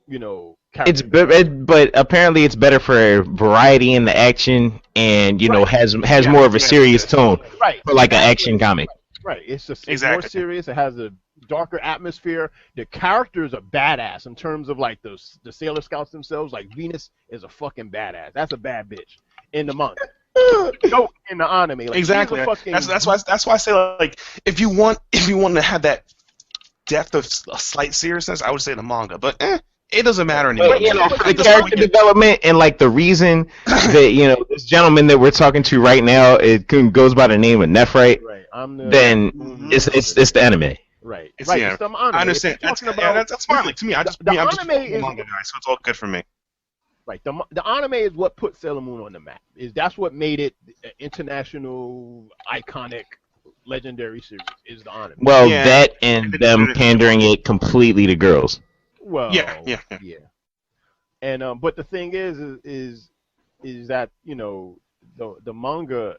but apparently it's better for variety in the action and, has more of a serious tone for like an action comic. Right. It's more serious. It has a darker atmosphere. The characters are badass in terms of like the Sailor Scouts themselves. Like Venus is a fucking badass. That's a bad bitch in the manga. No, in the anime. Like, exactly. That's why I say like if you want to have that depth of a slight seriousness, I would say the manga. But it doesn't matter anymore. But, the character development and like the reason that this gentleman that we're talking to right now, it goes by the name of Nephrite. Right. It's the anime. Right. It's the anime. I understand. That's fine. Like to me, I'm just a manga guy, so it's all good for me. Right. The anime is what put Sailor Moon on the map. That's what made it international, iconic, legendary series. Is the anime. Well, that and them pandering it completely to girls. Well, yeah. And but the thing is that the manga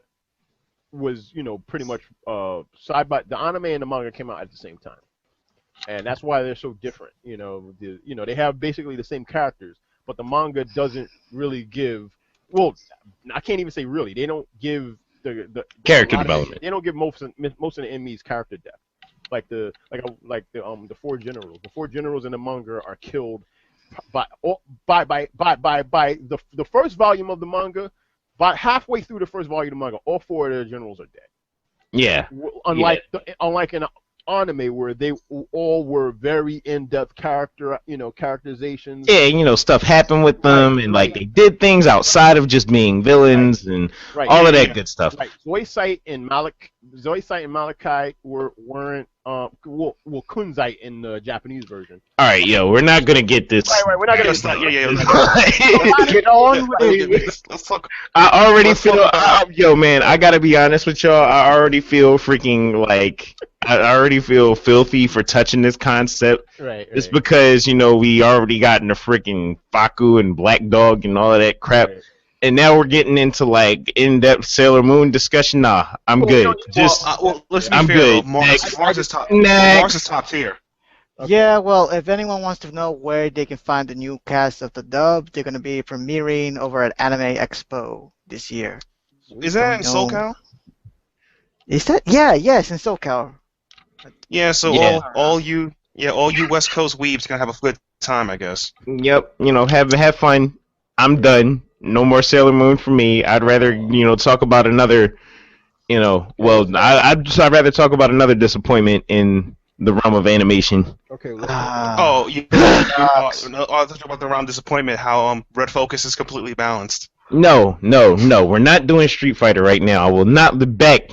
was pretty much side by the anime and the manga came out at the same time, and that's why they're so different. They have basically the same characters, but the manga doesn't really give. Well, I can't even say really. They don't give the character development. They don't give most of the enemies character depth. Like the four generals. The four generals in the manga are killed by the first volume of the manga. About halfway through the first volume of the manga, all four of the generals are dead. Yeah. Unlike in anime where they all were very in-depth characterizations. Yeah, stuff happened with them, and like they did things outside of just being villains and all of that good stuff. Right. Zoisite and Malachi weren't Kunzite in the Japanese version. All right, we're not gonna get this. Right, we're not gonna start. Get on with it. Let's talk. I already feel, man. I gotta be honest with y'all. I already feel freaking like I already feel filthy for touching this concept. Right. It's because we already got in the freaking Faku and Black Dog and all of that crap. Right. And now we're getting into like in-depth Sailor Moon discussion. Nah, I'm good. Let's be I'm fair. good. Mars is top. Next. Mars is top tier. Okay. Yeah, well, if anyone wants to know where they can find the new cast of the dub, they're going to be premiering over at Anime Expo this year. Is that in SoCal? Is that? Yeah, yes, in SoCal. Yeah. So Yeah. all you West Coast weebs gonna have a good time, I guess. Yep. Have fun. I'm done. No more Sailor Moon for me. I'd rather talk about another. I'd rather talk about another disappointment in the realm of animation. Okay. I thought about the round disappointment. How Red Focus is completely balanced. No. We're not doing Street Fighter right now. I will not back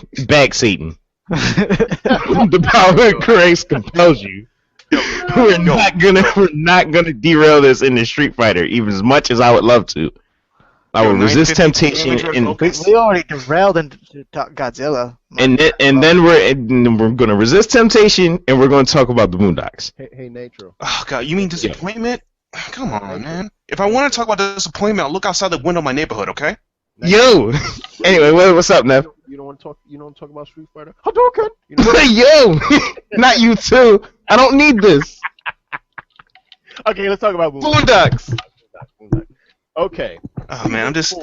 Satan. The power of Christ compels you. We're not gonna derail this into Street Fighter, even as much as I would love to. I will resist temptation, and we already derailed into Godzilla. then we're gonna resist temptation, and we're gonna talk about the Boondocks. Hey, Nitro. Oh God, you mean disappointment? Come on, man. If I want to talk about disappointment, I'll look outside the window of my neighborhood, okay? Yo. Anyway, what's up, Nev? You don't want to talk. You don't talk about Street Fighter. Hadouken. Yo, not you too. I don't need this. Okay, let's talk about Boondocks. Okay. Oh man, I'm just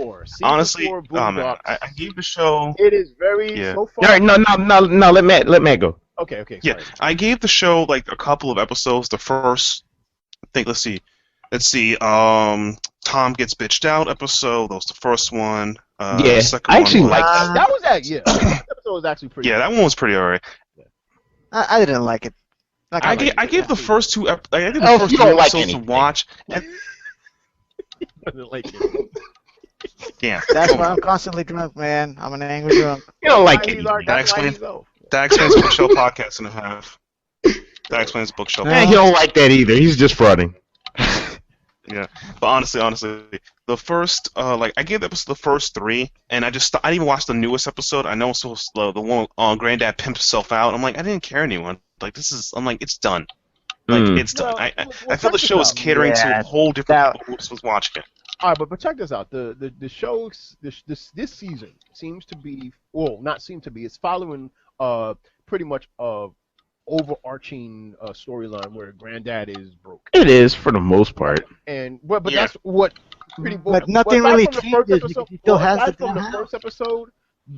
honestly. Oh man, I gave the show. It is very so far. All right, no. Let Matt go. Okay. Yeah, Sorry. I gave the show like a couple of episodes. The first, I think. Let's see. Tom gets bitched out episode. That was the first one. Yeah, second I actually one was, like that. That was that. Yeah, that episode was actually pretty. Yeah, that one was pretty alright. I didn't like it. I gave the first two. I gave the Oh, first you two don't like episodes to anything. watch. And, Like it. damn. That's why I'm constantly drunk, man. I'm an angry drunk. You don't like That's it. why he's That that's why explains- he's low. That explains Bookshelf Podcast and a half. That explains Bookshelf. He don't like that either. He's just frauding. Yeah, but honestly, the first, I gave the episode the first three, and I didn't even watch the newest episode. I know it's so slow. The one Granddad pimps himself out. I'm like, I didn't care anyone. Like I'm like, it's done. Like it's done. I feel the show is catering to a whole different people who was watching it. All right, but check this out. The show this season seems to be not seem to be. It's following pretty much overarching much where Granddad is broke. It is for the most part. And but that's what pretty much. But nothing really changes. Episode, He still has the from the first episode.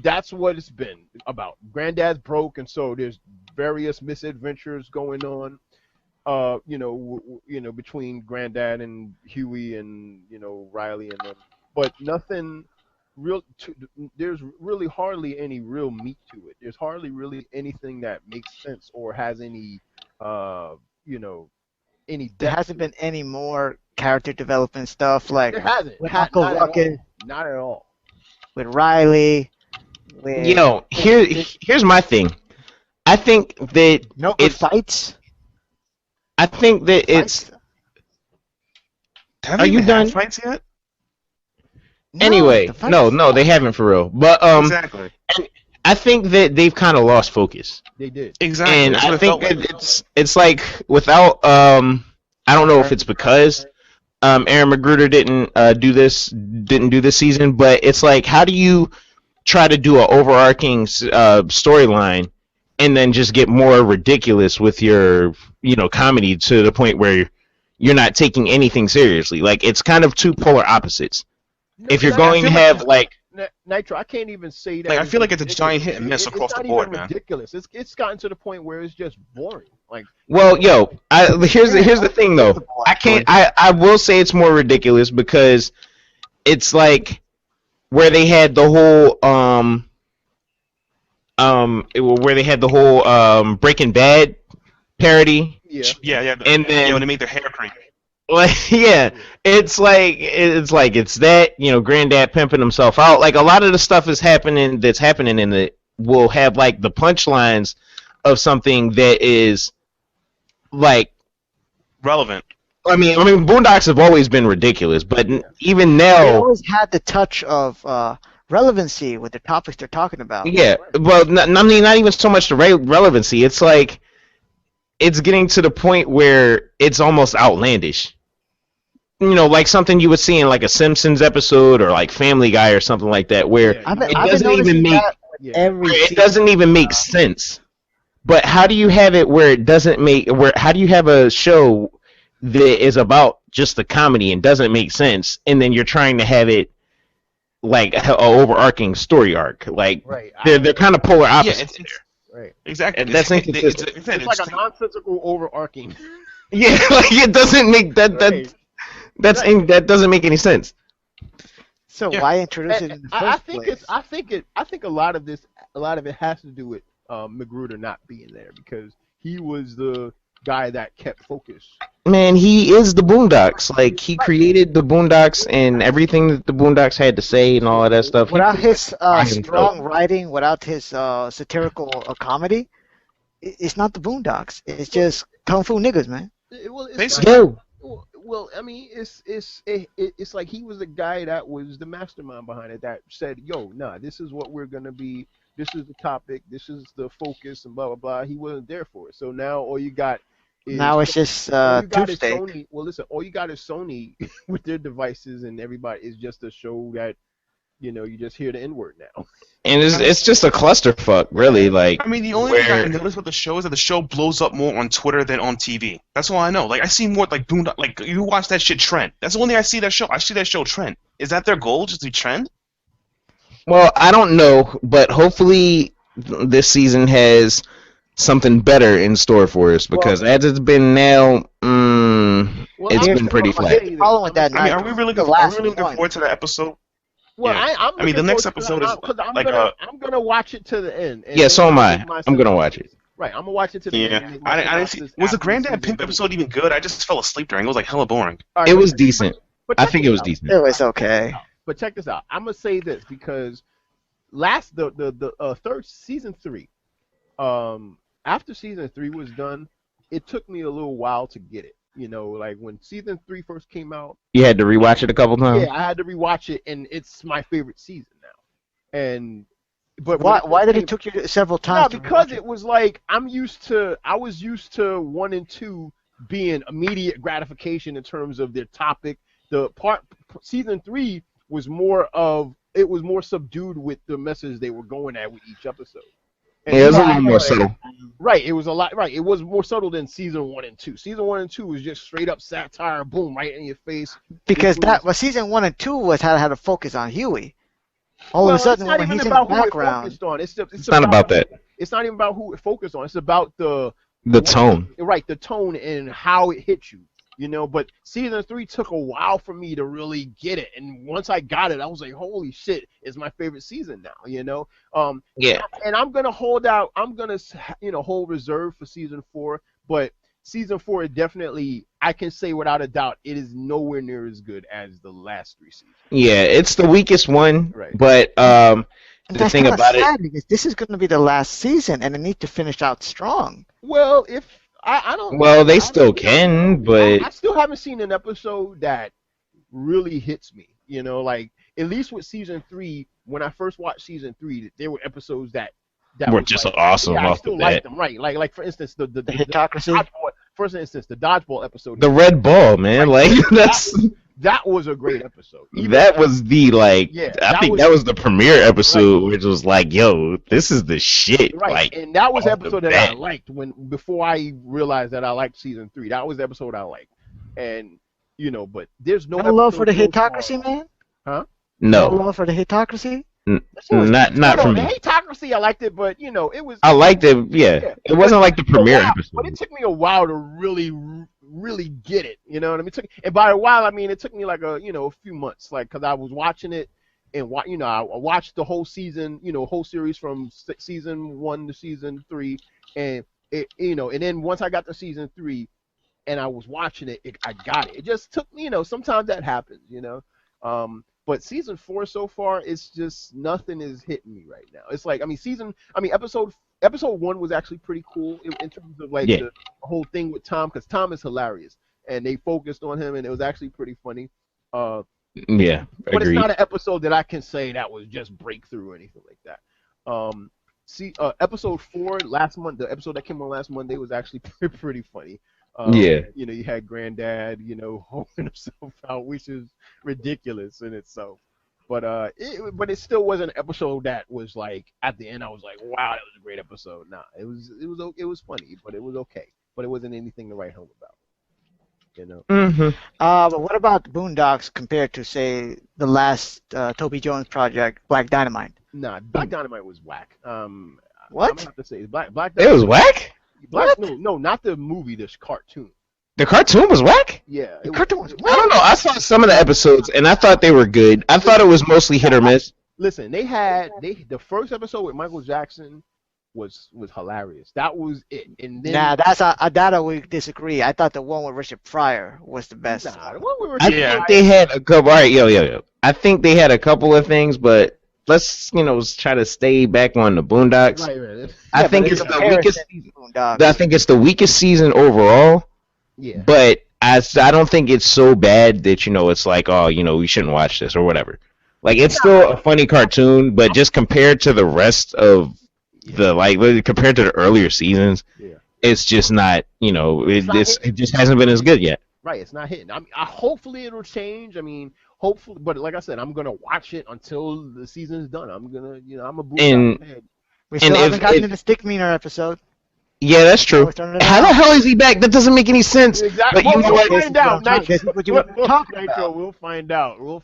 That's what it's been about. Granddad's broke, and so there's various misadventures going on. Between Granddad and Huey and Riley and them, but nothing real. There's really hardly any real meat to it. There's hardly really anything that makes sense or has any, any. There hasn't been any more character development stuff like There hasn't. with Uncle Ruckus, Not at all. with Riley. With Here's my thing. I think that no good fights. I think that it's. Have Are you even done? had fights yet? Anyway, no, they haven't for real. But Exactly. I think that they've kind of lost focus. They did. Exactly. And That's what I it think felt like. that it's like without I don't know if it's because Aaron Magruder didn't do this season, but it's like, how do you try to do an overarching storyline and then just get more ridiculous with your comedy to the point where you're not taking anything seriously? Like, it's kind of two polar opposites. If you're going to have Nitro, I can't even say that. Like, I feel like it's a giant hit and miss across the board, man. It's ridiculous. It's gotten to the point where it's just boring. Like, well, here's the thing though. I will say it's more ridiculous because it's like where they had the whole where they had the whole Breaking Bad parody. Yeah. And then when they made their hair cream. Like, yeah, it's that, Granddad pimping himself out. Like, a lot of the stuff that's happening in it will have like the punchlines of something that is like relevant. I mean, Boondocks have always been ridiculous, but even now they always had the touch of relevancy with the topics they're talking about. Yeah, well, not even so much the relevancy. It's like it's getting to the point where it's almost outlandish. Like something you would see in like a Simpsons episode or like Family Guy or something like that, where it doesn't even make sense. But how do you have it where it doesn't make? How do you have a show that is about just the comedy and doesn't make sense, and then you're trying to have it like an overarching story arc? Like they're kind of polar opposites. Right. Exactly. That's inconsistent. It's like a nonsensical overarching. Yeah, like it doesn't make that doesn't make any sense. So why introduce it in the first place? I think a lot of it has to do with Magruder not being there, because he was the guy that kept focus. Man, he is the Boondocks. Like, he created the Boondocks and everything that the Boondocks had to say and all of that stuff. Without his strong writing, without his satirical comedy, it's not the Boondocks. It's just kung fu niggas, man. Well, I mean, it's like he was the guy that was the mastermind behind it, that said, "Yo, nah, this is what we're gonna be. This is the topic. This is the focus, and blah blah blah." He wasn't there for it, so now all you got is it's just Tuesday. Sony. Well, listen, all you got is Sony with their devices, and everybody is just a show that you just hear the N-word now. And it's just a clusterfuck, really. Like, I mean, the only thing I noticed with the show is that the show blows up more on Twitter than on TV. That's all I know. Like, I see more like Boondock. Like, you watch that shit trend. That's the only thing I see that show. I see that show trend. Is that their goal, just to trend? Well, I don't know, but hopefully this season has something better in store for us, because as it's been now, it's been pretty flat. Are we really looking forward to that episode? Well, yeah. I mean, the next episode is like I'm gonna watch it to the end. Yeah, so am I. I'm gonna watch it. Right, I'm gonna watch it to the end. I didn't see. Was the Granddad Pimp episode even good? I just fell asleep during. It was like hella boring. Right, it was decent. I think it was decent. It was okay. But check this out. I'm gonna say this because the third season 3, after season 3 was done, it took me a little while to get it. Like when season 3 first came out, you had to rewatch it a couple times. Yeah, I had to rewatch it, and it's my favorite season now. But why did it took you several times? No, because it was like I was used to 1 and 2 being immediate gratification in terms of their topic. Season 3 was more subdued with the message they were going at with each episode. And it was a little more subtle. Right, it was a lot. Right, it was more subtle than season 1 and 2. Season 1 and 2 was just straight up satire, boom, right in your face. Because season 1 and 2 was had to focus on Huey. All of a sudden, when he's in the background, it's not about that. It's not even about who it focused on. It's about the tone. Right, the tone and how it hits you. But season 3 took a while for me to really get it, and once I got it, I was like, "Holy shit!" It's my favorite season now. Yeah. And I'm gonna hold out. I'm gonna hold reserve for season 4, but season 4 definitely, I can say without a doubt, it is nowhere near as good as the last 3 seasons. Yeah, it's the weakest one. Right. But the thing about it, this is going to be the last season, and it needs to finish out strong. Well, if I don't. Well, they still can, but I still haven't seen an episode that really hits me. Like at least with season 3, when I first watched season 3, there were episodes that were just awesome. Yeah, I off still the bat. Like them, right? Like for instance, the Hitocracy. First instance, the dodgeball episode. The red ball, man. Right. Like that was a great episode. That was the I think that was the premiere episode, which was like, yo, this is the shit. Right, like, and that was the episode that I liked before I realized that I liked season 3. That was the episode I liked, and but there's no love for the Hitocracy, man. Huh? No love for the Hitocracy. Not from the Hitocracy. I liked it, but it was. I liked it. Yeah, it wasn't like the premiere episode. But it took me a while to really get it. You know what I mean? And by a while, I mean it took me like a few months, like because I was watching it, and I watched the whole season, whole series from season 1 to season 3, and and then once I got to season 3, and I was watching it, I got it. It just took me, sometimes that happens, But season 4 so far, it's just nothing is hitting me right now. It's like, episode 1 was actually pretty cool in terms of like the whole thing with Tom, because Tom is hilarious, and they focused on him, and it was actually pretty funny. But agreed. It's not an episode that I can say that was just breakthrough or anything like that. Episode 4 last month, the episode that came on last Monday was actually pretty funny. You had Granddad, holding himself out, which is ridiculous in itself. But it still wasn't an episode that was like at the end I was like, wow, that was a great episode. Nah, it was funny, but it was okay. But it wasn't anything to write home about. But what about Boondocks compared to, say, the last Toby Jones project, Black Dynamite? Nah, Black Dynamite was whack. What? I'm gonna have to say Black Dynamite. It was whack? No, not the movie, this cartoon. The cartoon was whack? Yeah. The cartoon was whack? I don't know. I saw some of the episodes, and I thought they were good. I thought it was mostly hit or miss. Listen, the first episode with Michael Jackson was hilarious. That was it. And then that I would disagree. I thought the one with Richard Pryor was the best. Nah, the one with I Richard think they had a couple. All right, yo. I think they had a couple of things, but let's try to stay back on the Boondocks. Right. I think it's the weakest. I think it's the weakest season overall. Yeah. But I don't think it's so bad that it's like, oh, we shouldn't watch this or whatever. Like, it's still a funny cartoon, but just compared to the rest of compared to the earlier seasons, it's just not, it just hasn't been as good yet. Right, it's not hitting. Hopefully it'll change. Hopefully, but like I said, I'm gonna watch it until the season's done. I'm a Boondocks. We still haven't gotten to the Stick Meaner episode. Yeah, that's true. How the hell is he back? That doesn't make any sense. Exactly. But we'll find out. We'll find out.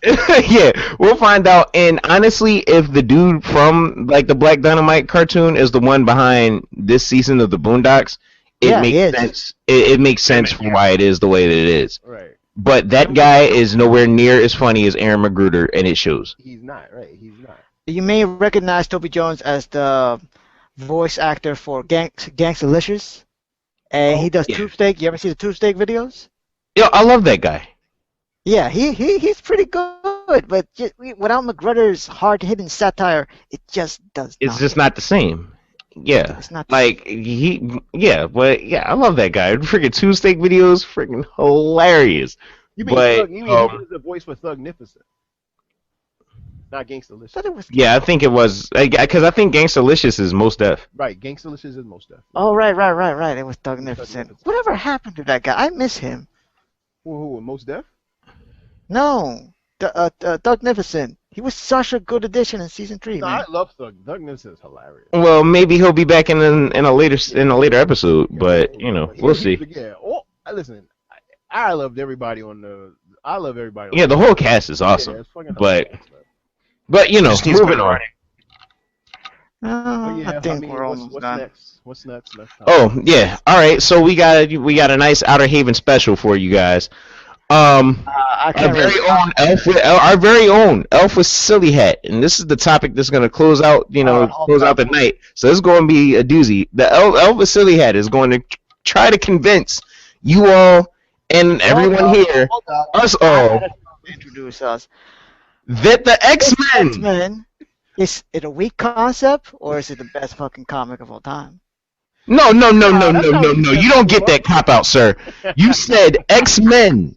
Yeah, we'll find out. And honestly, if the dude from the Black Dynamite cartoon is the one behind this season of the Boondocks, it makes sense. It makes sense for why it is the way that it is. Right. But that guy is nowhere near as funny as Aaron McGruder, and it shows. He's not, right? He's not. You may recognize Toby Jones as the voice actor for Gangsta-licious, and he does Tube Steak. You ever see the Tube Steak videos? Yeah, I love that guy. Yeah, he's pretty good, but without McGruder's hard-hitting satire, it just does. It's just not the same. Yeah, it's not but yeah, I love that guy. Freaking Tube Steak videos, freaking hilarious. You mean he was the voice for Thugnificent? Not Gangsta-licious. Yeah, I think it was, because I think Gangsta-licious is Mos Def. Right, Gangsta-licious is Mos Def. Oh, right. It was Thugnificent. Whatever happened to that guy? I miss him. Who, Mos Def? No, Thugnificent. He was such a good addition in season 3. No, man. I love Thugnificent. Is hilarious. Well, maybe he'll be back in a later episode, but we'll see. Yeah. Oh, listen, I loved everybody on the. Yeah, the whole cast is awesome, but moving on. I think we're almost done. What's next? Oh yeah, all right. So we got a nice Outerhaven special for you guys. Our very own Elf with Silly Hat, and this is the topic that's gonna close out the night. So this is going to be a doozy. The Elf with Silly Hat is going to try to convince you all and everyone here, us all, introduce us, that the X-Men. Is it a weak concept, or is it the best fucking comic of all time? No. You don't get that cop out, sir. You said X-Men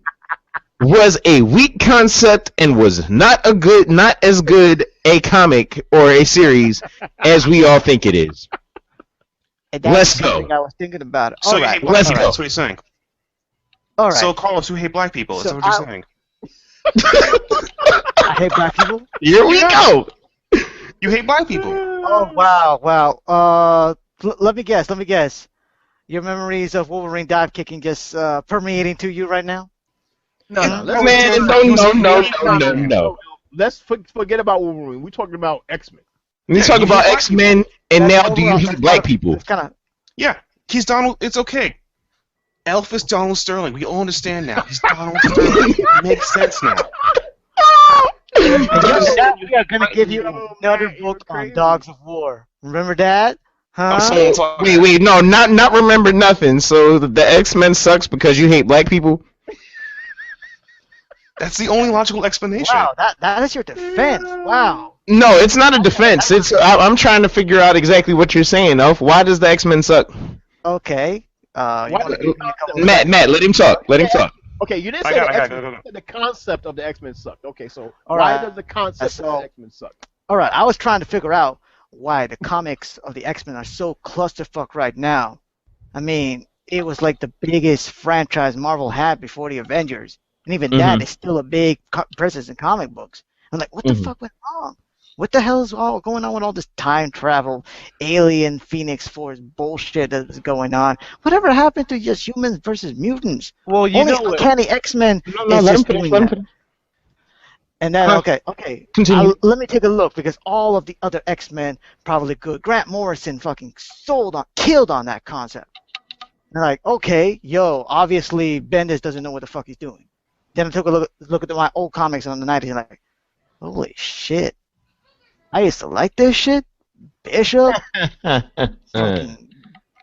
was a weak concept and was not as good a comic or a series as we all think it is. Let's go. I was thinking about it. So you hate black people, that's what you're saying. All right. So Carlos, you hate black people. That's what you're saying. I hate black people? Here we go. You hate black people. Oh, wow. Let me guess. Your memories of Wolverine dive kicking just permeating to you right now? No. Let's forget about Wolverine. We're talking about X-Men. We talk about X-Men, and now do you hate black people? Yeah, he's Donald. It's okay. Elf is Donald Sterling. We all understand now. He's Donald Sterling. It makes sense now. Now we are gonna give you another Matt, you're book on crazy. Dogs of War. Remember that? Huh? Wait, no, not remember nothing. So the X-Men sucks because you hate black people? That's the only logical explanation. Wow, that is your defense. Wow. No, it's not a defense. I'm trying to figure out exactly what you're saying, Elf. Why does the X-Men suck? Okay. Matt, let him talk. Let him talk. Okay, you didn't I say got the it, X-Men. go. You said the concept of the X-Men sucked. Okay, so All why right. does the concept So- of the X-Men suck? All right, I was trying to figure out why the comics of the X-Men are so clusterfuck right now. I mean, it was like the biggest franchise Marvel had before the Avengers, and even that is still a big presence in comic books. I'm like, what the fuck went wrong? What the hell is all going on with all this time travel, alien Phoenix Force bullshit that is going on? Whatever happened to just humans versus mutants? Well, you Only know what? Uncanny X-Men No, is let him just finish. doing Let him that. finish. And then, Huh. okay. Continue. Let me take a look because all of the other X-Men probably good. Grant Morrison fucking killed on that concept. And like, okay, obviously Bendis doesn't know what the fuck he's doing. Then I took a look at my old comics on the 90s and like, holy shit. I used to like this shit. Bishop, fucking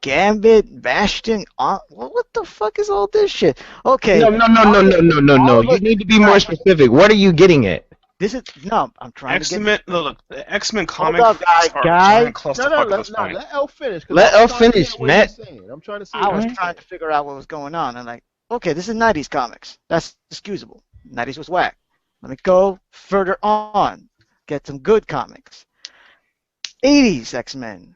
Gambit, Bastion. What the fuck is all this shit? Okay. No. You need to be more specific. What are you getting at? This is I'm trying to get. X-Men, look, the X-Men comic up, are guys. giant clusterfuck No, at this point. let Elle finish. 'cause Let I'm Elle trying to finish, get what Matt. he's saying. I'm trying to see. I was trying to figure out what was going on, and like, okay, this is 90s comics. That's excusable. 90s was whack. Let me go further on. Get some good comics. 80s X-Men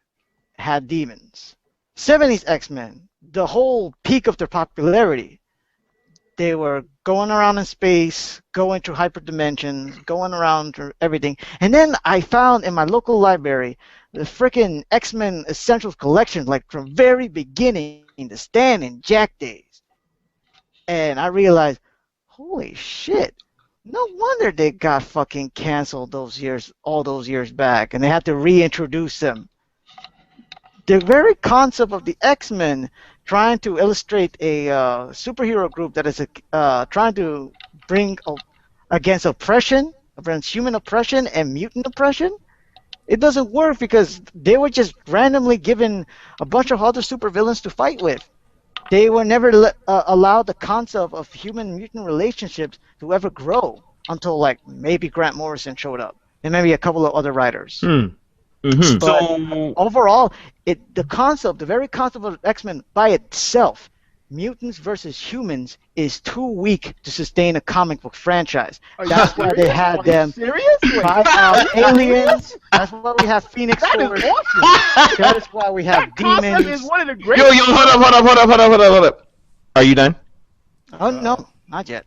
had demons. 70s X-Men, the whole peak of their popularity, they were going around in space, going through hyperdimensions, going around through everything. And then I found in my local library the frickin' X-Men Essentials collection, like from very beginning, the Stan and Jack days. And I realized, holy shit, no wonder they got fucking canceled all those years back, and they had to reintroduce them. The very concept of the X-Men trying to illustrate a superhero group that is trying to bring against oppression, against human oppression and mutant oppression, it doesn't work because they were just randomly given a bunch of other supervillains to fight with. They were never allowed the concept of human-mutant relationships to ever grow until like maybe Grant Morrison showed up and maybe a couple of other writers. Mm-hmm. But So, overall, the very concept of X-Men by itself, mutants versus humans, is too weak to sustain a comic book franchise. That's why they had them Serious? fight out aliens. That's why we have Phoenix That is Force. awesome. That is why we have That concept demons. is one of the great. Yo, hold up. Are you done? Oh no, not yet,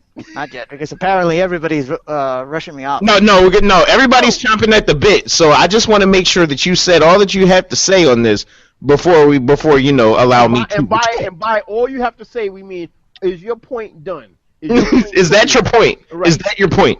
because apparently everybody's rushing me out. No, we're good. No, everybody's chomping at the bit. So I just want to make sure that you said all that you have to say on this before allow me to. And by all you have to say, we mean, is your point done? Is that your point? Right. Is that your point?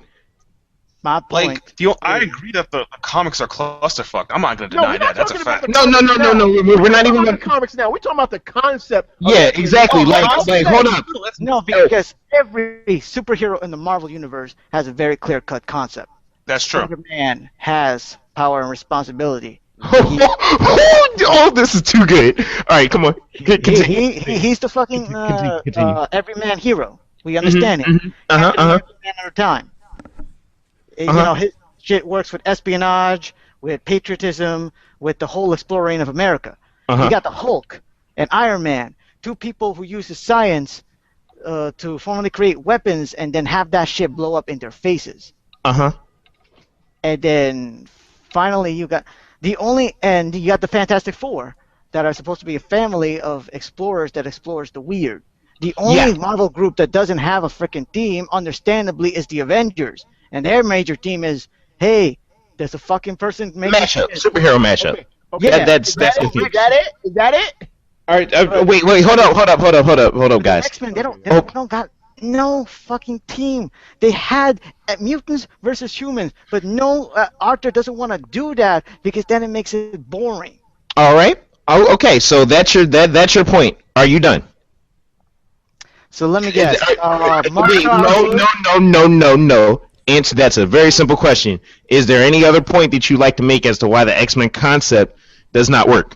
My point. I agree that the comics are clusterfuck. I'm not going to No, deny we're that. not That's a talking about fact. the No. comics now. We're not even. talking about the comics now. We're talking about the concept. of Yeah, it. exactly. Oh, Like, I'll say- hold up. No, because every superhero in the Marvel universe has a very clear-cut concept. That's true. Spider-Man has power and responsibility. Oh, this is too good. All right, come on. He's the fucking Continue. everyman hero. We understand it. Uh-huh. Every man at a time. You know, his shit works with espionage, with patriotism, with the whole exploring of America. You got the Hulk and Iron Man, two people who use the science to formally create weapons and then have that shit blow up in their faces. And then finally you got you got the Fantastic Four that are supposed to be a family of explorers that explores the weird. The only Marvel group that doesn't have a freaking team, understandably, is the Avengers. And their major team is, hey, there's a fucking person making Superhero mashup. Okay. Yeah, That's Is that it? Is that it? All right. Wait. Hold up, guys. X-Men, they don't got no fucking team. They had mutants versus humans, but no, Arthur doesn't want to do that because then it makes it boring. All right. Oh, okay. So that's your point. Are you done? So let me guess. Wait, no. Answer. That's a very simple question. Is there any other point that you'd like to make as to why the X-Men concept does not work?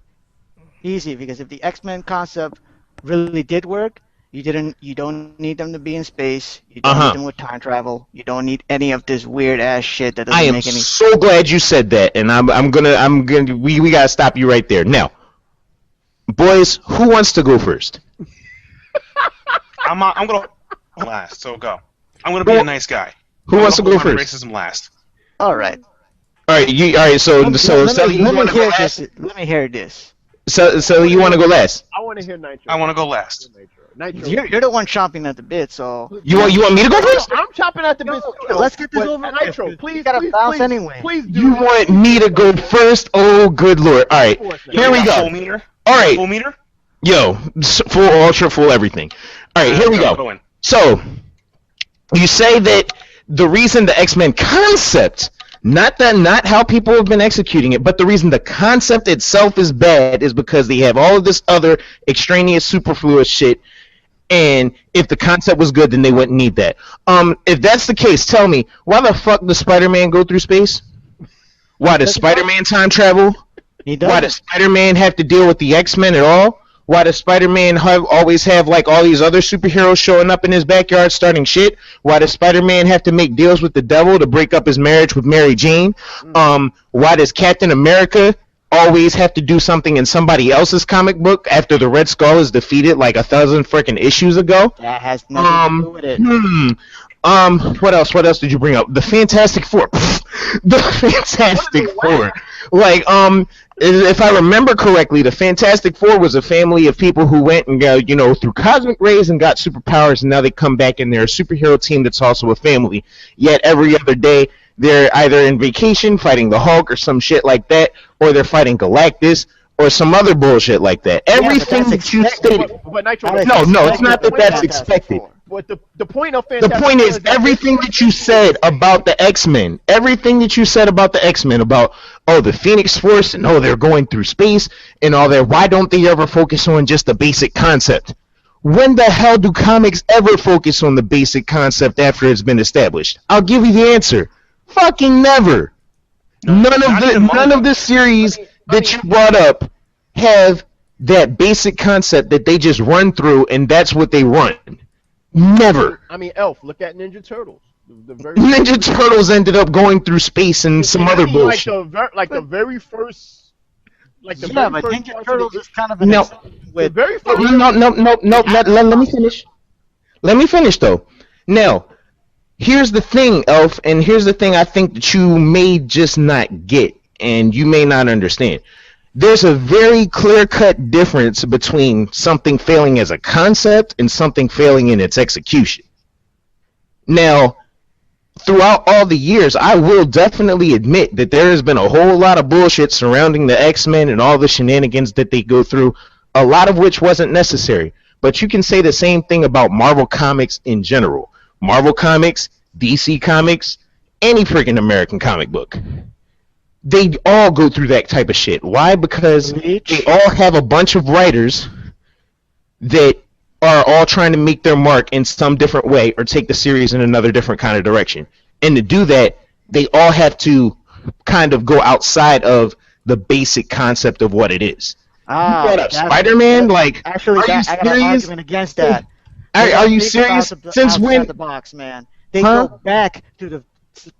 Easy, because if the X-Men concept really did work, you don't need them to be in space. You don't need them with time travel. You don't need any of this weird ass shit that doesn't make any. I am so glad you said that, and we gotta stop you right there. Now, boys, who wants to go first? I'm gonna last. So go. I'm gonna be a nice guy. Who wants to go first? Racism last. All right. All right. So let me hear this. So you want to go last? I want to hear Nitro. I want to go last. Nitro. You're the one chomping at the bit, so. You want me to go first? I'm chopping at the bit. Let's get this over. Nitro, please. You gotta bounce anyway. Please do. You want me to go first? Oh, good lord! All right, here we go. Full meter. All right, Full meter. Yo, full, ultra, full, everything. All right, here we go. So, you say that the reason the X-Men concept, not how people have been executing it, but the reason the concept itself is bad is because they have all of this other extraneous, superfluous shit. And if the concept was good, then they wouldn't need that. If that's the case, tell me, why the fuck does Spider-Man go through space? Why does Spider-Man time travel? Why does Spider-Man have to deal with the X-Men at all? Why does Spider-Man always have like all these other superheroes showing up in his backyard starting shit? Why does Spider-Man have to make deals with the devil to break up his marriage with Mary Jane? Why does Captain America always have to do something in somebody else's comic book after the Red Skull is defeated like 1,000 freaking issues ago? That has nothing to do with it. What else did you bring up? The Fantastic Four. The Fantastic Four. Like, if I remember correctly, the Fantastic Four was a family of people who went and through cosmic rays and got superpowers, and now they come back and they're a superhero team that's also a family. Yet every other day, they're either in vacation fighting the Hulk or some shit like that, or they're fighting Galactus or some other bullshit like that. Everything that you stated. No, it's not that that's expected. But the point of the point is everything that you said about the X-Men, everything that you said about the X-Men, about the Phoenix Force and they're going through space and all that. Why don't they ever focus on just the basic concept? When the hell do comics ever focus on the basic concept after it's been established? I'll give you the answer. Fucking never. None of the series that you brought up have that basic concept that they just run through and that's what they run. Never. I mean, Elf. Look at Ninja Turtles. Ninja Turtles ended up going through space and some other bullshit. Like the very first. But Ninja Turtles is kind of no. The very first. No. Let me finish. Let me finish though. Now, here's the thing, Elf, and here's the thing I think that you may just not get, and you may not understand. There's a very clear-cut difference between something failing as a concept and something failing in its execution. Now, throughout all the years, I will definitely admit that there has been a whole lot of bullshit surrounding the X-Men and all the shenanigans that they go through, a lot of which wasn't necessary. But you can say the same thing about Marvel Comics in general. Marvel Comics, DC Comics, any freaking American comic book. They all go through that type of shit. Why? Because they all have a bunch of writers that are all trying to make their mark in some different way or take the series in another different kind of direction. And to do that, they all have to kind of go outside of the basic concept of what it is. Spider-Man? Like, actually, I got an argument against that. Are you serious? Since when? The box, man. They go back to the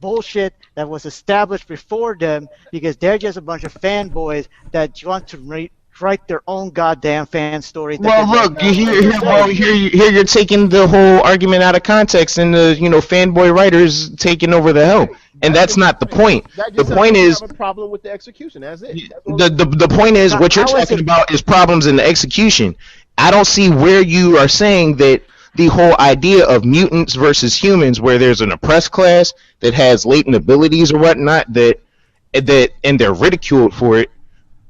bullshit that was established before them because they're just a bunch of fanboys that want to write their own goddamn fan story. Well, look, here you're taking the whole argument out of context, and the fanboy writers taking over the helm, and that's not the point. The point is a problem with the execution. That's it. The point is what you're talking about is problems in the execution. I don't see where you are saying that the whole idea of mutants versus humans, where there's an oppressed class that has latent abilities or whatnot, and they're ridiculed for it,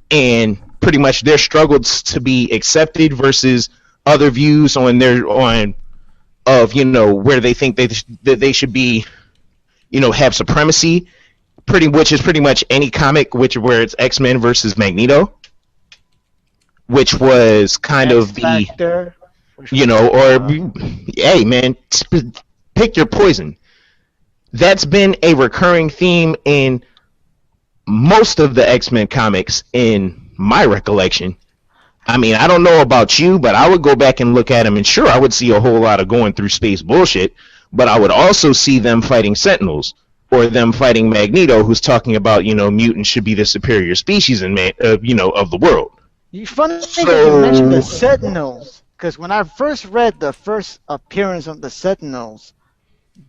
and pretty much their struggles to be accepted versus other views on where they think that they should be, have supremacy, which is pretty much any comic where it's X-Men versus Magneto, which was kind of the hey man, pick your poison. That's been a recurring theme in most of the X-Men comics in my recollection. I mean, I don't know about you, but I would go back and look at them, and sure, I would see a whole lot of going through space bullshit, but I would also see them fighting Sentinels, or them fighting Magneto, who's talking about, mutants should be the superior species of the world. You funny that you mentioned the Sentinels, because when I first read the first appearance of the Sentinels,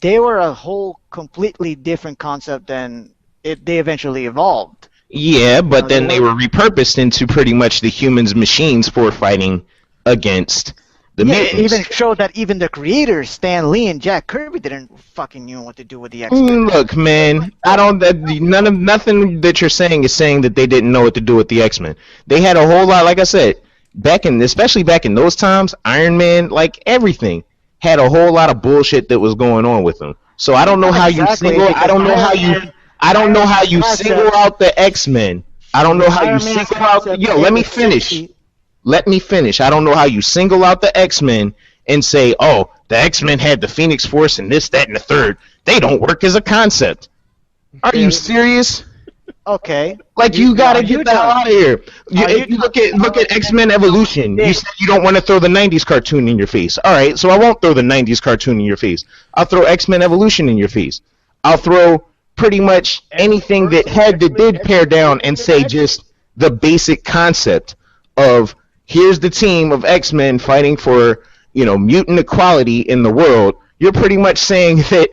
they were a whole completely different concept than they eventually evolved. Yeah, but then they were repurposed into pretty much the humans' machines for fighting against the mutants. It even showed that even the creators, Stan Lee and Jack Kirby, didn't fucking know what to do with the X-Men. Look, man, nothing that you're saying is saying that they didn't know what to do with the X-Men. They had a whole lot, like I said, especially back in those times, Iron Man, like everything, had a whole lot of bullshit that was going on with them. So I don't know how you single out the X-Men. I don't know how you single out. Let me finish. Let me finish. I don't know how you single out the X-Men and say, oh, the X-Men had the Phoenix Force and this, that, and the third. They don't work as a concept. Are you serious? Okay. Like, you gotta get the hell out of here. You look at X-Men Evolution. You said you don't want to throw the 90s cartoon in your face. Alright, so I won't throw the 90s cartoon in your face. I'll throw X-Men Evolution in your face. I'll throw pretty much anything that did pare down and say just the basic concept of here's the team of X-Men fighting for, mutant equality in the world. You're pretty much saying that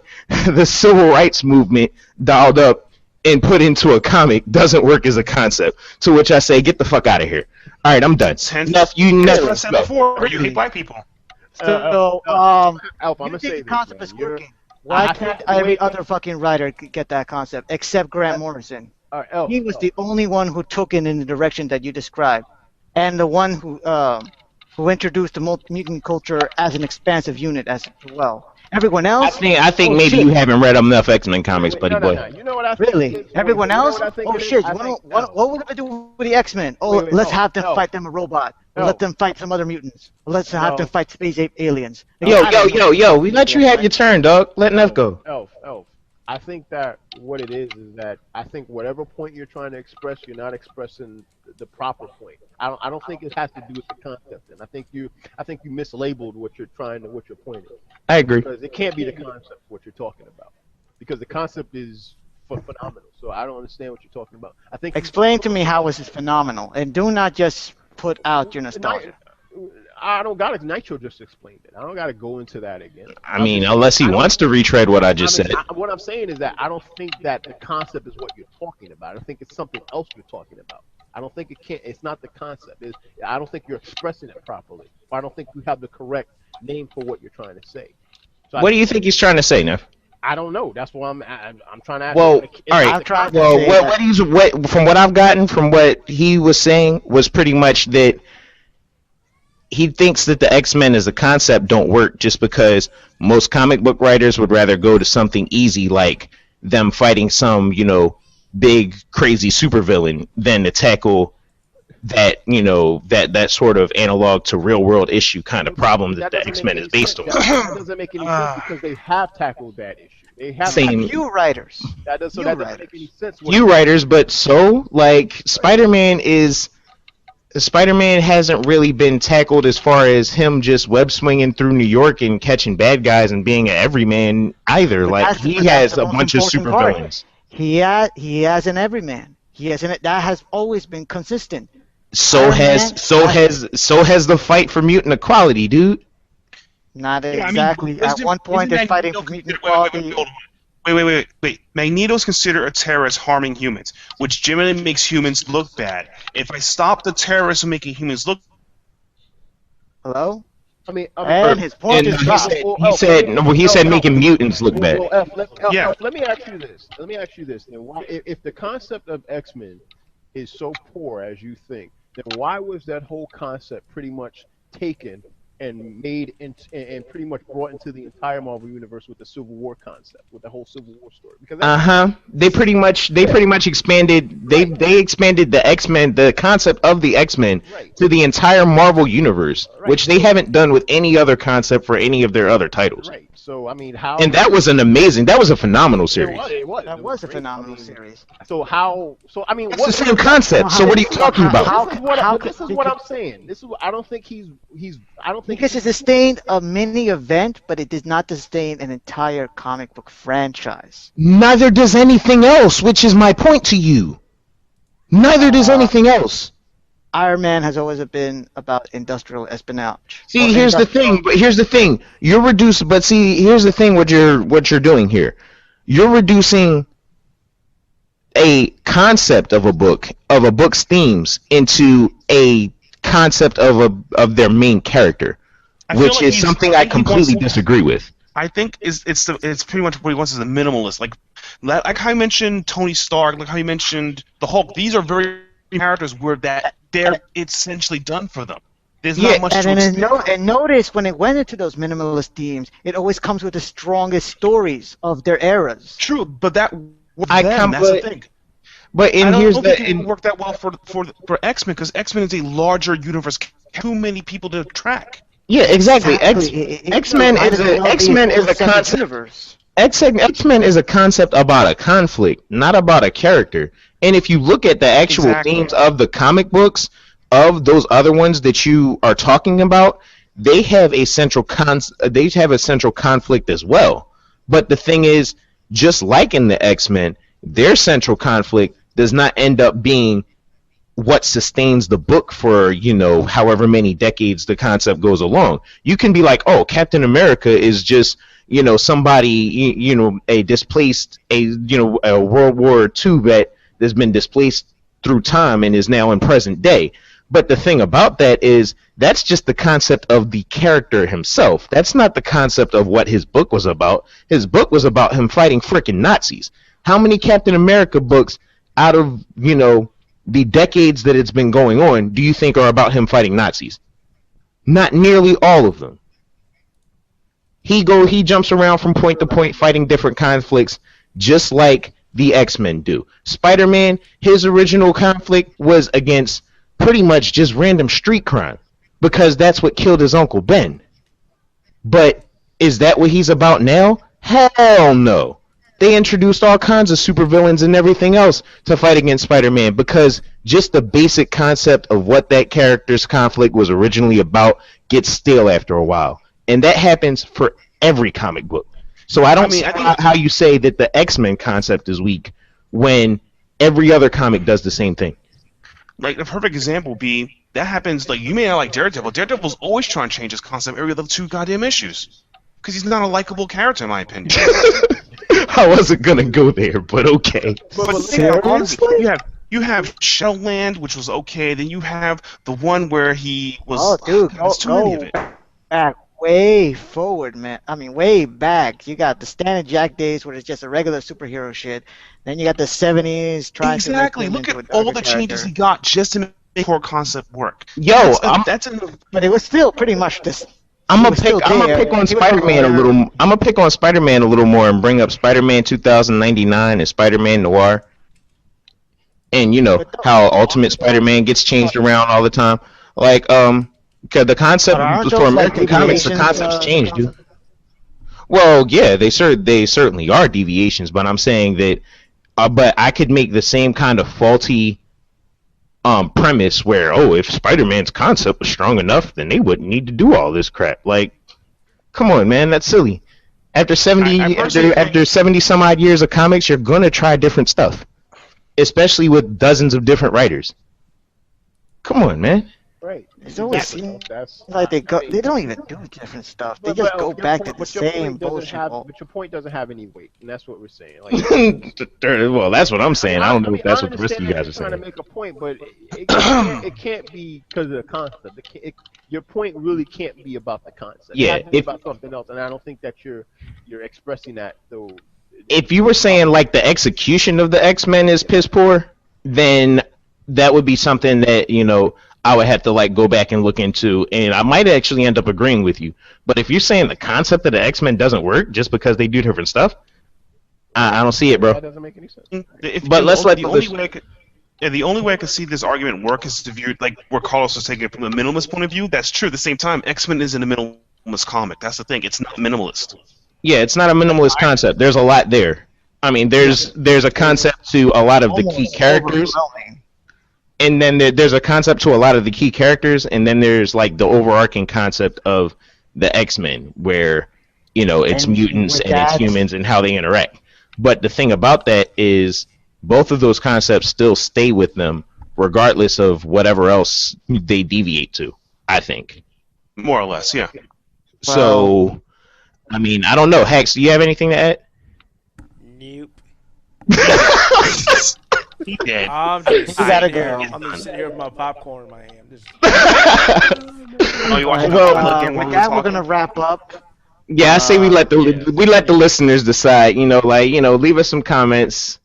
the civil rights movement dialed up and put into a comic doesn't work as a concept. To which I say, get the fuck out of here. All right, I'm done. You said before, you hate black people. So, Alf, I'm gonna say the this, concept is man. working. Why can't every other fucking writer get that concept except Grant Morrison? He was the only one who took it in the direction that you described, and the one who introduced the mutant culture as an expansive unit as well. Everyone else? I think maybe you haven't read enough X-Men comics, buddy boy. No. You know what I think? Really? Everyone else? Oh shit! What would I do with the X-Men? Let's have them fight them a robot. Let them fight some other mutants. Let's have them fight space aliens. Yo! We let you have your turn, dog. Let Neff go. Elf. I think that what it is that I think whatever point you're trying to express, you're not expressing the proper point. I don't think it has to do with the concept, and I think you mislabeled what your point is. I agree. Because it can't be the concept what you're talking about, because the concept is phenomenal. So I don't understand what you're talking about. I think explain to me how this is phenomenal, and do not just put out your nostalgia. I don't got it. Nitro just explained it. I don't got to go into that again. I mean, unless he wants to retread what I just said. What I'm saying is that I don't think that the concept is what you're talking about. I think it's something else you're talking about. I don't think it's not the concept. I don't think you're expressing it properly. I don't think you have the correct name for what you're trying to say. So what do you think he's trying to say, Neff? I don't know. That's why I'm trying to ask. Well, all right. Well, from what I've gotten from what he was saying was pretty much that he thinks that the X-Men as a concept don't work just because most comic book writers would rather go to something easy like them fighting some, big crazy supervillain than to tackle that, that sort of analog to real world issue kind of problem that the X-Men is based on. That doesn't make any sense because they have tackled that issue. They have few writers. That doesn't make any sense. Few writers, but Spider-Man hasn't really been tackled as far as him just web swinging through New York and catching bad guys and being an everyman either. Like he has a bunch of supervillains. He has an everyman. That has always been consistent. So has the fight for mutant equality, dude. Not exactly. At one point, they're fighting for mutant equality. Wait. Magneto's considered a terrorist harming humans, which generally makes humans look bad. If I stop the terrorists from making humans look... Hello? And his point is he said making mutants look bad. Let me ask you this. Then if the concept of X-Men is so poor as you think, then why was that whole concept pretty much taken and made and pretty much brought into the entire Marvel universe with the Civil War concept, with the whole Civil War story? Because they pretty much expanded They expanded the X-Men, the concept of the X-Men, to the entire Marvel universe, which they haven't done with any other concept for any of their other titles. Right. So I mean, how? And that was a phenomenal series. That was a phenomenal series. So how? So I mean, It's the same concept. So what are you talking about? This is what I'm saying. I don't think he's. I don't think because it sustained a mini event, but it did not sustain an entire comic book franchise. Neither does anything else, which is my point to you. Neither does anything else. Iron Man has always been about industrial espionage. See, here's the thing. But here's the thing. You're reducing. But see, here's the thing. What you're doing here. You're reducing a concept of a book's themes into a concept of their main character, which is something I completely disagree with. I think it's pretty much what he wants is a minimalist. Like how you mentioned Tony Stark, like how you mentioned the Hulk. These are very characters where they're essentially done for them. There's not much to explain. And notice when it went into those minimalist themes, it always comes with the strongest stories of their eras. True, but that's the thing. But I don't think it would work that well for X-Men because X-Men is a larger universe. Too many people to track. Yeah, exactly. X-Men is a concept. X-Men is a concept about a conflict, not about a character. And if you look at the actual themes of the comic books, of those other ones that you are talking about, they have a central conflict as well. But the thing is, just like in the X-Men, their central conflict does not end up being what sustains the book for, however many decades the concept goes along. You can be like, oh, Captain America is just, somebody, a displaced, a World War II vet that's been displaced through time and is now in present day. But the thing about that is that's just the concept of the character himself. That's not the concept of what his book was about. His book was about him fighting frickin' Nazis. How many Captain America books out of, the decades that it's been going on do you think are about him fighting Nazis? Not nearly all of them. He jumps around from point to point fighting different conflicts just like the X-Men do. Spider-Man, his original conflict was against pretty much just random street crime because that's what killed his Uncle Ben. But is that what he's about now? Hell no. They introduced all kinds of supervillains and everything else to fight against Spider-Man because just the basic concept of what that character's conflict was originally about gets stale after a while. And that happens for every comic book. So I don't see how you say that the X-Men concept is weak when every other comic does the same thing. Like, the perfect example would be, that happens, like, you may not like Daredevil. Daredevil's always trying to change his concept every other 2 goddamn issues. Because he's not a likable character, in my opinion. I wasn't going to go there, but okay. But you have Shellland, which was okay. Then you have the one where he was... Oh, dude, there's too many of it. Back way forward, man. I mean, way back. You got the Stan and Jack days where it's just a regular superhero shit. Then you got the 70s trying to make him Look into at a all darker the changes character. he got just to make core concept work. Yo, but it was still pretty much this. I'm gonna pick on Spider-Man a little. I'm gonna pick on Spider-Man a little more and bring up Spider-Man 2099 and Spider-Man Noir. And how Ultimate Spider-Man gets changed around all the time. Like the concept for American comics, the concept's changed, dude. Well, yeah, they certainly are deviations, but I'm saying that. But I could make the same kind of faulty premise where, if Spider-Man's concept was strong enough, then they wouldn't need to do all this crap. Like, come on, man, that's silly. After 70 some odd years of comics, you're gonna try different stuff, especially with dozens of different writers. Come on, man. Right. It's always like they don't even do different stuff. They just go back to the same bullshit. But your point doesn't have any weight, and that's what we're saying. Like, well, that's what I'm saying. I don't know if that's what the rest of you guys are saying. Trying to make a point, but it can't be because of the concept. Your point really can't be about the concept. Yeah, it has to be about something else, and I don't think that you're expressing that though. If you were saying like the execution of the X-Men is piss poor, then that would be something that I would have to like go back and look into, and I might actually end up agreeing with you. But if you're saying the concept of the X-Men doesn't work just because they do different stuff, I don't see it, bro. That doesn't make any sense. But let's let Yeah, the only way I can see this argument work is if you're like where Carlos was taking it from a minimalist point of view. That's true. At the same time, X-Men isn't a minimalist comic. That's the thing. It's not minimalist. Yeah, it's not a minimalist concept. There's a lot there. I mean, there's a concept to a lot of the key characters, and then there's a concept to a lot of the key characters, and then there's like the overarching concept of the X-Men, where it's mutants and it's humans and how they interact. But the thing about that is both of those concepts still stay with them, regardless of whatever else they deviate to. I think, more or less, yeah. So, I mean, I don't know. Hex, do you have anything to add? Nope. He dead. I'm just gotta sitting here. go. I'm just sitting here with my popcorn in my hand. Just... Oh, you watching with that, we're gonna wrap up. Yeah, I say we let the listeners decide. Leave us some comments.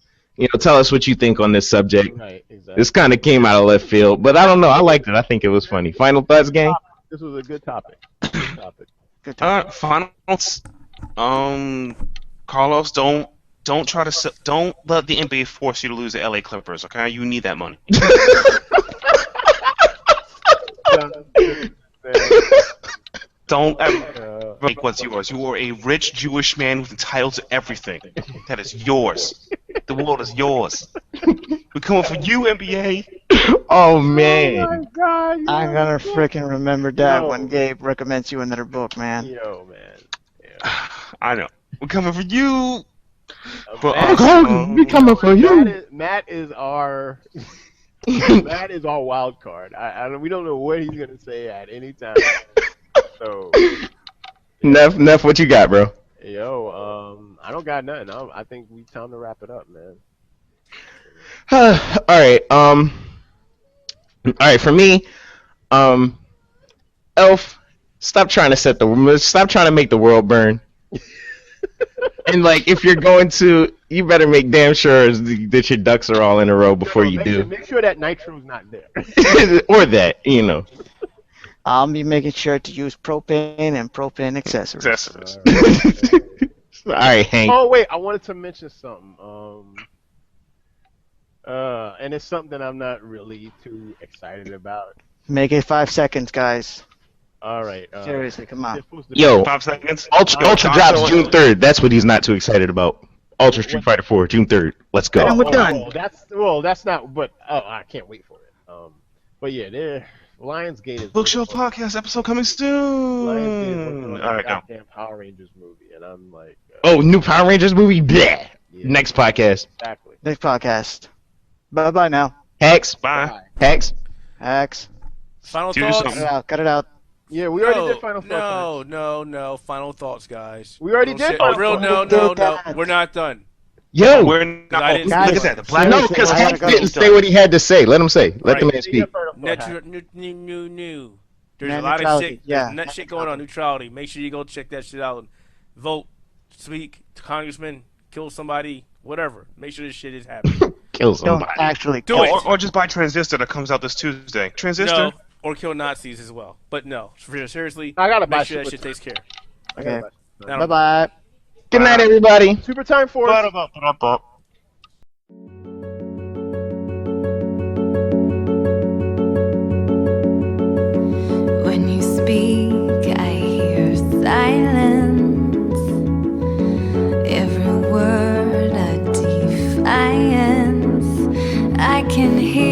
Tell us what you think on this subject. Right, exactly. This kind of came out of left field, but I don't know. I liked it. I think it was funny. Final thoughts, gang? This was a good topic. Good time. Finals. Carlos, don't let the NBA force you to lose the LA Clippers. Okay, you need that money. Don't ever make what's yours. You are a rich Jewish man who's entitled to everything. That is yours. The world is yours. We're coming for you, NBA. Oh man. Oh my God, I'm gonna freaking remember that when Gabe recommends you another book, man. Yo, man. I know. We're coming for you. But We coming for you. Matt is our wild card. We don't know what he's gonna say at any time. So, Neff, what you got, bro? Yo, I don't got nothing. I think we time to wrap it up, man. All right. All right. For me, Elf, stop trying to make the world burn. And like, if you're going to, you better make damn sure that your ducks are all in a row before you do. Make sure that Nitro's not there. Or that, I'll be making sure to use propane and propane accessories. All right, Hank. Oh wait, I wanted to mention something. And it's something I'm not really too excited about. Make it 5 seconds, guys. All right. Seriously, come on. Yo, 5 seconds. Ultra drops June 3rd. That's what he's not too excited about. Ultra Street Fighter 4, June 3rd. Let's go. And we're done. That's not. But I can't wait for it. But yeah, Lionsgate is. Bookshelf Podcast episode coming soon. Lionsgate is working on All right, a go. goddamn Power Rangers movie, and I'm like. New Power Rangers movie? Bleh. Yeah. Next podcast. Exactly. Next podcast. Bye-bye now. Hex. Bye. Hex. Hacks. Final Do thoughts? something. Cut it out. Yeah, we already did final thoughts. No. Final thoughts, guys. We already did final thoughts. No. We're not done. Yo. We're I not. didn't- Look at that. The black. No, because I Hank gotta go. didn't say what he had to say. Let him say. Let the Right. man speak. New. There's Man, a lot of neutrality, shit. yeah. There's nut shit going on. Neutrality. Make sure you go check that shit out. Vote, speak to congressman, kill somebody, whatever. Make sure this shit is happening. Kill Don't somebody. actually Do kill it. Or just buy Transistor that comes out this Tuesday. Transistor. No, or kill Nazis as well. But no, seriously, I gotta buy make sure that Super shit takes care. Okay. I don't- Bye-bye. Good night, everybody. Super Time Force. When you speak, I hear silence. Every word a defiance. I can hear